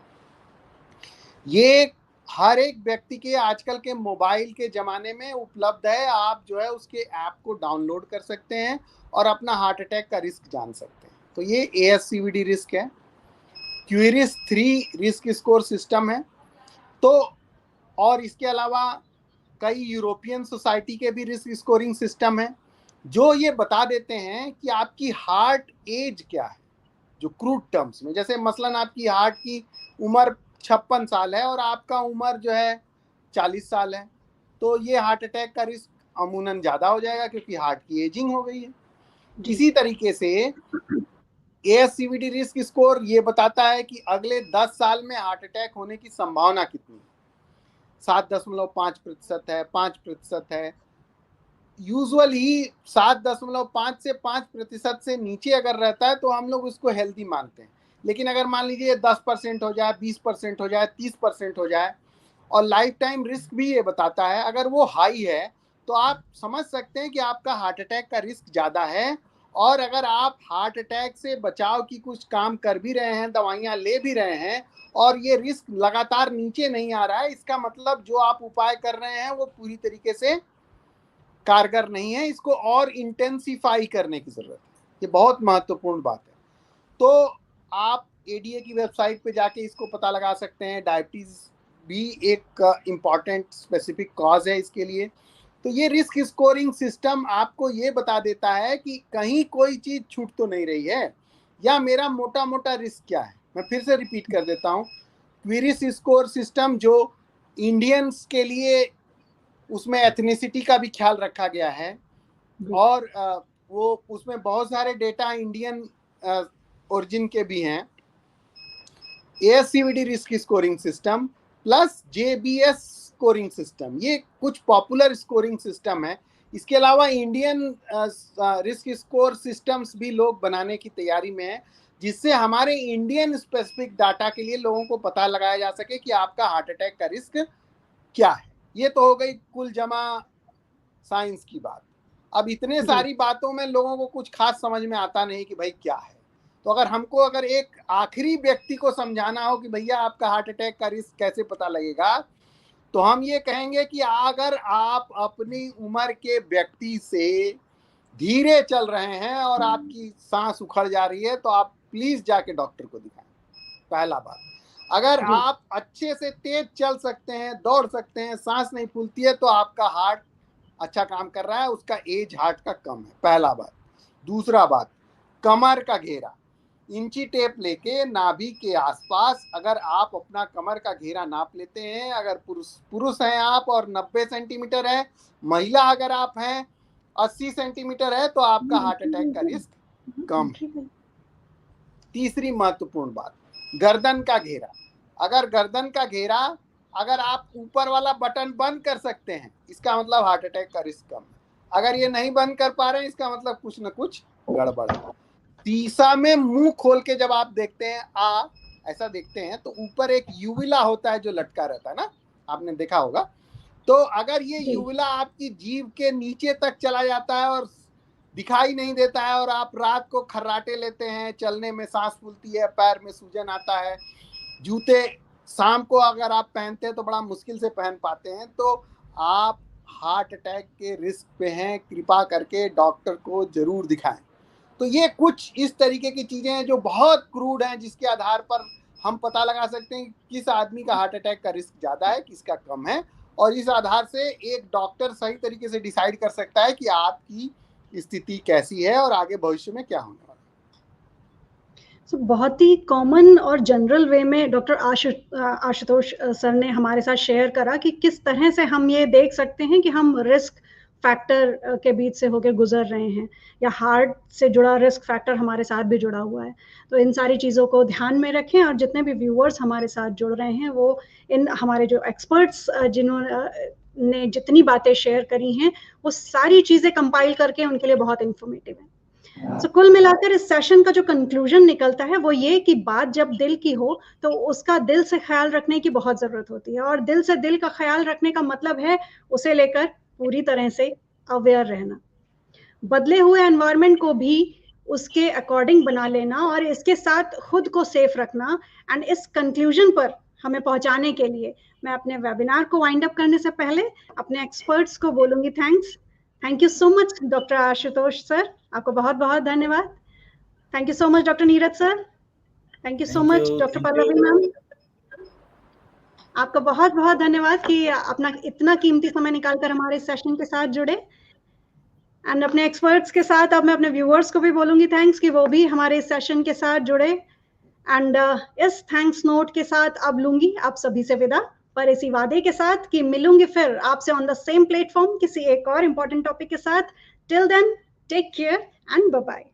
ये हर एक व्यक्ति के आजकल के मोबाइल के ज़माने में उपलब्ध है। आप जो है उसके ऐप को डाउनलोड कर सकते हैं और अपना हार्ट अटैक का रिस्क जान सकते हैं। तो ये ASCVD रिस्क है। क्यूरिस 3 रिस्क स्कोर सिस्टम है। तो और इसके अलावा कई यूरोपियन सोसाइटी के भी रिस्क स्कोरिंग सिस्टम है, जो ये बता देते हैं कि आपकी हार्ट एज क्या है, जो क्रूड टर्म्स में, जैसे मसलन आपकी हार्ट की उम्र 56 साल है और आपका उम्र जो है 40 साल है, तो ये हार्ट अटैक का रिस्क अमूमन ज़्यादा हो जाएगा क्योंकि हार्ट की एजिंग हो गई है। इसी तरीके से ASCVD रिस्क स्कोर ये बताता है कि अगले 10 साल में हार्ट अटैक होने की संभावना कितनी है। 7.5% है, 5% है। यूजुअल ही 7.5 से 5% से नीचे अगर रहता है तो हम लोग उसको हेल्दी मानते हैं। लेकिन अगर मान लीजिए 10% हो जाए, 20% हो जाए, 30% हो जाए, और लाइफ टाइम रिस्क भी ये बताता है, अगर वो हाई है तो आप समझ सकते हैं कि आपका हार्ट अटैक का रिस्क ज़्यादा है। और अगर आप हार्ट अटैक से बचाव की कुछ काम कर भी रहे हैं, दवाइयाँ ले भी रहे हैं, और ये रिस्क लगातार नीचे नहीं आ रहा है, इसका मतलब जो आप उपाय कर रहे हैं वो पूरी तरीके से कारगर नहीं है। इसको और इंटेंसिफाई करने की जरूरत है। ये बहुत महत्वपूर्ण बात है। तो आप ADA की वेबसाइट पे जाके इसको पता लगा सकते हैं। डायबिटीज भी एक इम्पॉर्टेंट स्पेसिफिक कॉज है इसके लिए। तो ये रिस्क स्कोरिंग सिस्टम आपको ये बता देता है कि कहीं कोई चीज छूट तो नहीं रही है, या मेरा मोटा मोटा रिस्क क्या है। मैं फिर से रिपीट कर देता हूँ, क्विरिस स्कोर सिस्टम जो इंडियंस के लिए, उसमें एथनिसिटी का भी ख्याल रखा गया है, और वो उसमें बहुत सारे डेटा इंडियन ओरिजिन के भी हैं। ASCVD risk scoring system plus JBS scoring system, ये कुछ पॉपुलर स्कोरिंग सिस्टम है। इसके अलावा इंडियन रिस्क स्कोर सिस्टम्स भी लोग बनाने की तैयारी में है, जिससे हमारे इंडियन स्पेसिफिक डाटा के लिए लोगों को पता लगाया जा सके कि आपका हार्ट अटैक का रिस्क क्या है। ये तो हो गई कुल जमा साइंस की बात। अब इतने सारी बातों में लोगों को कुछ खास समझ में आता नहीं कि भाई क्या है। तो अगर एक आखिरी व्यक्ति को समझाना हो कि भैया आपका हार्ट अटैक का रिस्क कैसे पता लगेगा, तो हम ये कहेंगे कि अगर आप अपनी उम्र के व्यक्ति से धीरे चल रहे हैं और आपकी सांस उखड़ जा रही है, तो आप प्लीज जाके डॉक्टर को दिखाएं। पहला बात। अगर आप अच्छे से तेज चल सकते हैं, दौड़ सकते हैं, सांस नहीं फूलती है, तो आपका हार्ट अच्छा काम कर रहा है, उसका एज हार्ट का कम है। पहला बात। दूसरा बात, कमर का घेरा, इंची टेप लेके नाभि के आसपास अगर आप अपना कमर का घेरा नाप लेते हैं, अगर पुरुष हैं आप और 90 सेंटीमीटर है, महिला अगर आप हैं 80 सेंटीमीटर है, तो आपका हार्ट अटैक का रिस्क कम है। तीसरी महत्वपूर्ण बात, गर्दन का घेरा। अगर गर्दन का घेरा अगर आप ऊपर वाला बटन बंद कर सकते हैं, इसका मतलब हार्ट अटैक का रिस्क कम है। अगर ये नहीं बंद कर पा रहे हैं, इसका मतलब कुछ ना कुछ गड़बड़ है। तीसरा में मुंह खोल के जब आप देखते हैं, ऐसा देखते हैं, तो ऊपर एक यूविला होता है जो लटका रहता है ना, आपने देखा होगा। तो अगर ये यूविला आपकी जीभ के नीचे तक चला जाता है और दिखाई नहीं देता है, और आप रात को खर्राटे लेते हैं, चलने में सांस फूलती है, पैर में सूजन आता है, जूते शाम को अगर आप पहनते हैं तो बड़ा मुश्किल से पहन पाते हैं, तो आप हार्ट अटैक के रिस्क पे हैं। कृपा करके डॉक्टर को जरूर दिखाएं। तो ये कुछ इस तरीके की चीजें हैं जो बहुत क्रूड हैं, जिसके आधार पर हम पता लगा सकते हैं किस आदमी का हार्ट अटैक का रिस्क ज्यादा है, किसका कम है, और इस आधार से एक डॉक्टर सही तरीके से डिसाइड कर सकता है कि आपकी स्थिति कैसी है और आगे भविष्य में क्या होने वाला है। बहुत ही कॉमन और जनरल वे में डॉक्टर आशुतोष सर ने हमारे साथ शेयर करा कि किस तरह से हम ये देख सकते हैं कि हम रिस्क फैक्टर के बीच से होकर गुजर रहे हैं, या हार्ट से जुड़ा रिस्क फैक्टर हमारे साथ भी जुड़ा हुआ है। तो इन सारी चीज़ों को ध्यान में रखें, और जितने भी व्यूअर्स हमारे साथ जुड़ रहे हैं, वो इन हमारे जो एक्सपर्ट्स जिन्होंने जितनी बातें शेयर करी हैं, वो सारी चीज़ें कंपाइल करके उनके लिए बहुत इंफॉर्मेटिव है। तो कुल मिलाकर इस सेशन का जो कंक्लूजन निकलता है वो ये कि बात जब दिल की हो तो उसका दिल से ख्याल रखने की बहुत ज़रूरत होती है, और दिल से दिल का ख्याल रखने का मतलब है उसे लेकर पूरी तरह से अवेयर रहना, बदले हुए एनवायरनमेंट को भी उसके अकॉर्डिंग बना लेना, और इसके साथ खुद को सेफ रखना। एंड इस कंक्लूजन पर हमें पहुंचाने के लिए मैं अपने वेबिनार को वाइंड अप करने से पहले अपने एक्सपर्ट्स को बोलूंगी thank you so much doctor Ashutosh sir, आपको बहुत बहुत धन्यवाद। Thank you so much doctor Neeraj sir, thank you so much doctor Pallavi ma'am, आपका बहुत बहुत धन्यवाद कि अपना इतना कीमती समय निकालकर हमारे सेशन के साथ जुड़े। एंड अपने एक्सपर्ट्स के साथ अब मैं अपने व्यूअर्स को भी बोलूंगी थैंक्स कि वो भी हमारे इस सेशन के साथ जुड़े। एंड इस थैंक्स नोट के साथ अब लूंगी आप सभी से विदा, पर इसी वादे के साथ कि मिलूंगी फिर आपसे ऑन द सेम प्लेटफॉर्म किसी एक और इम्पोर्टेंट टॉपिक के साथ. Till then, take care and bye bye.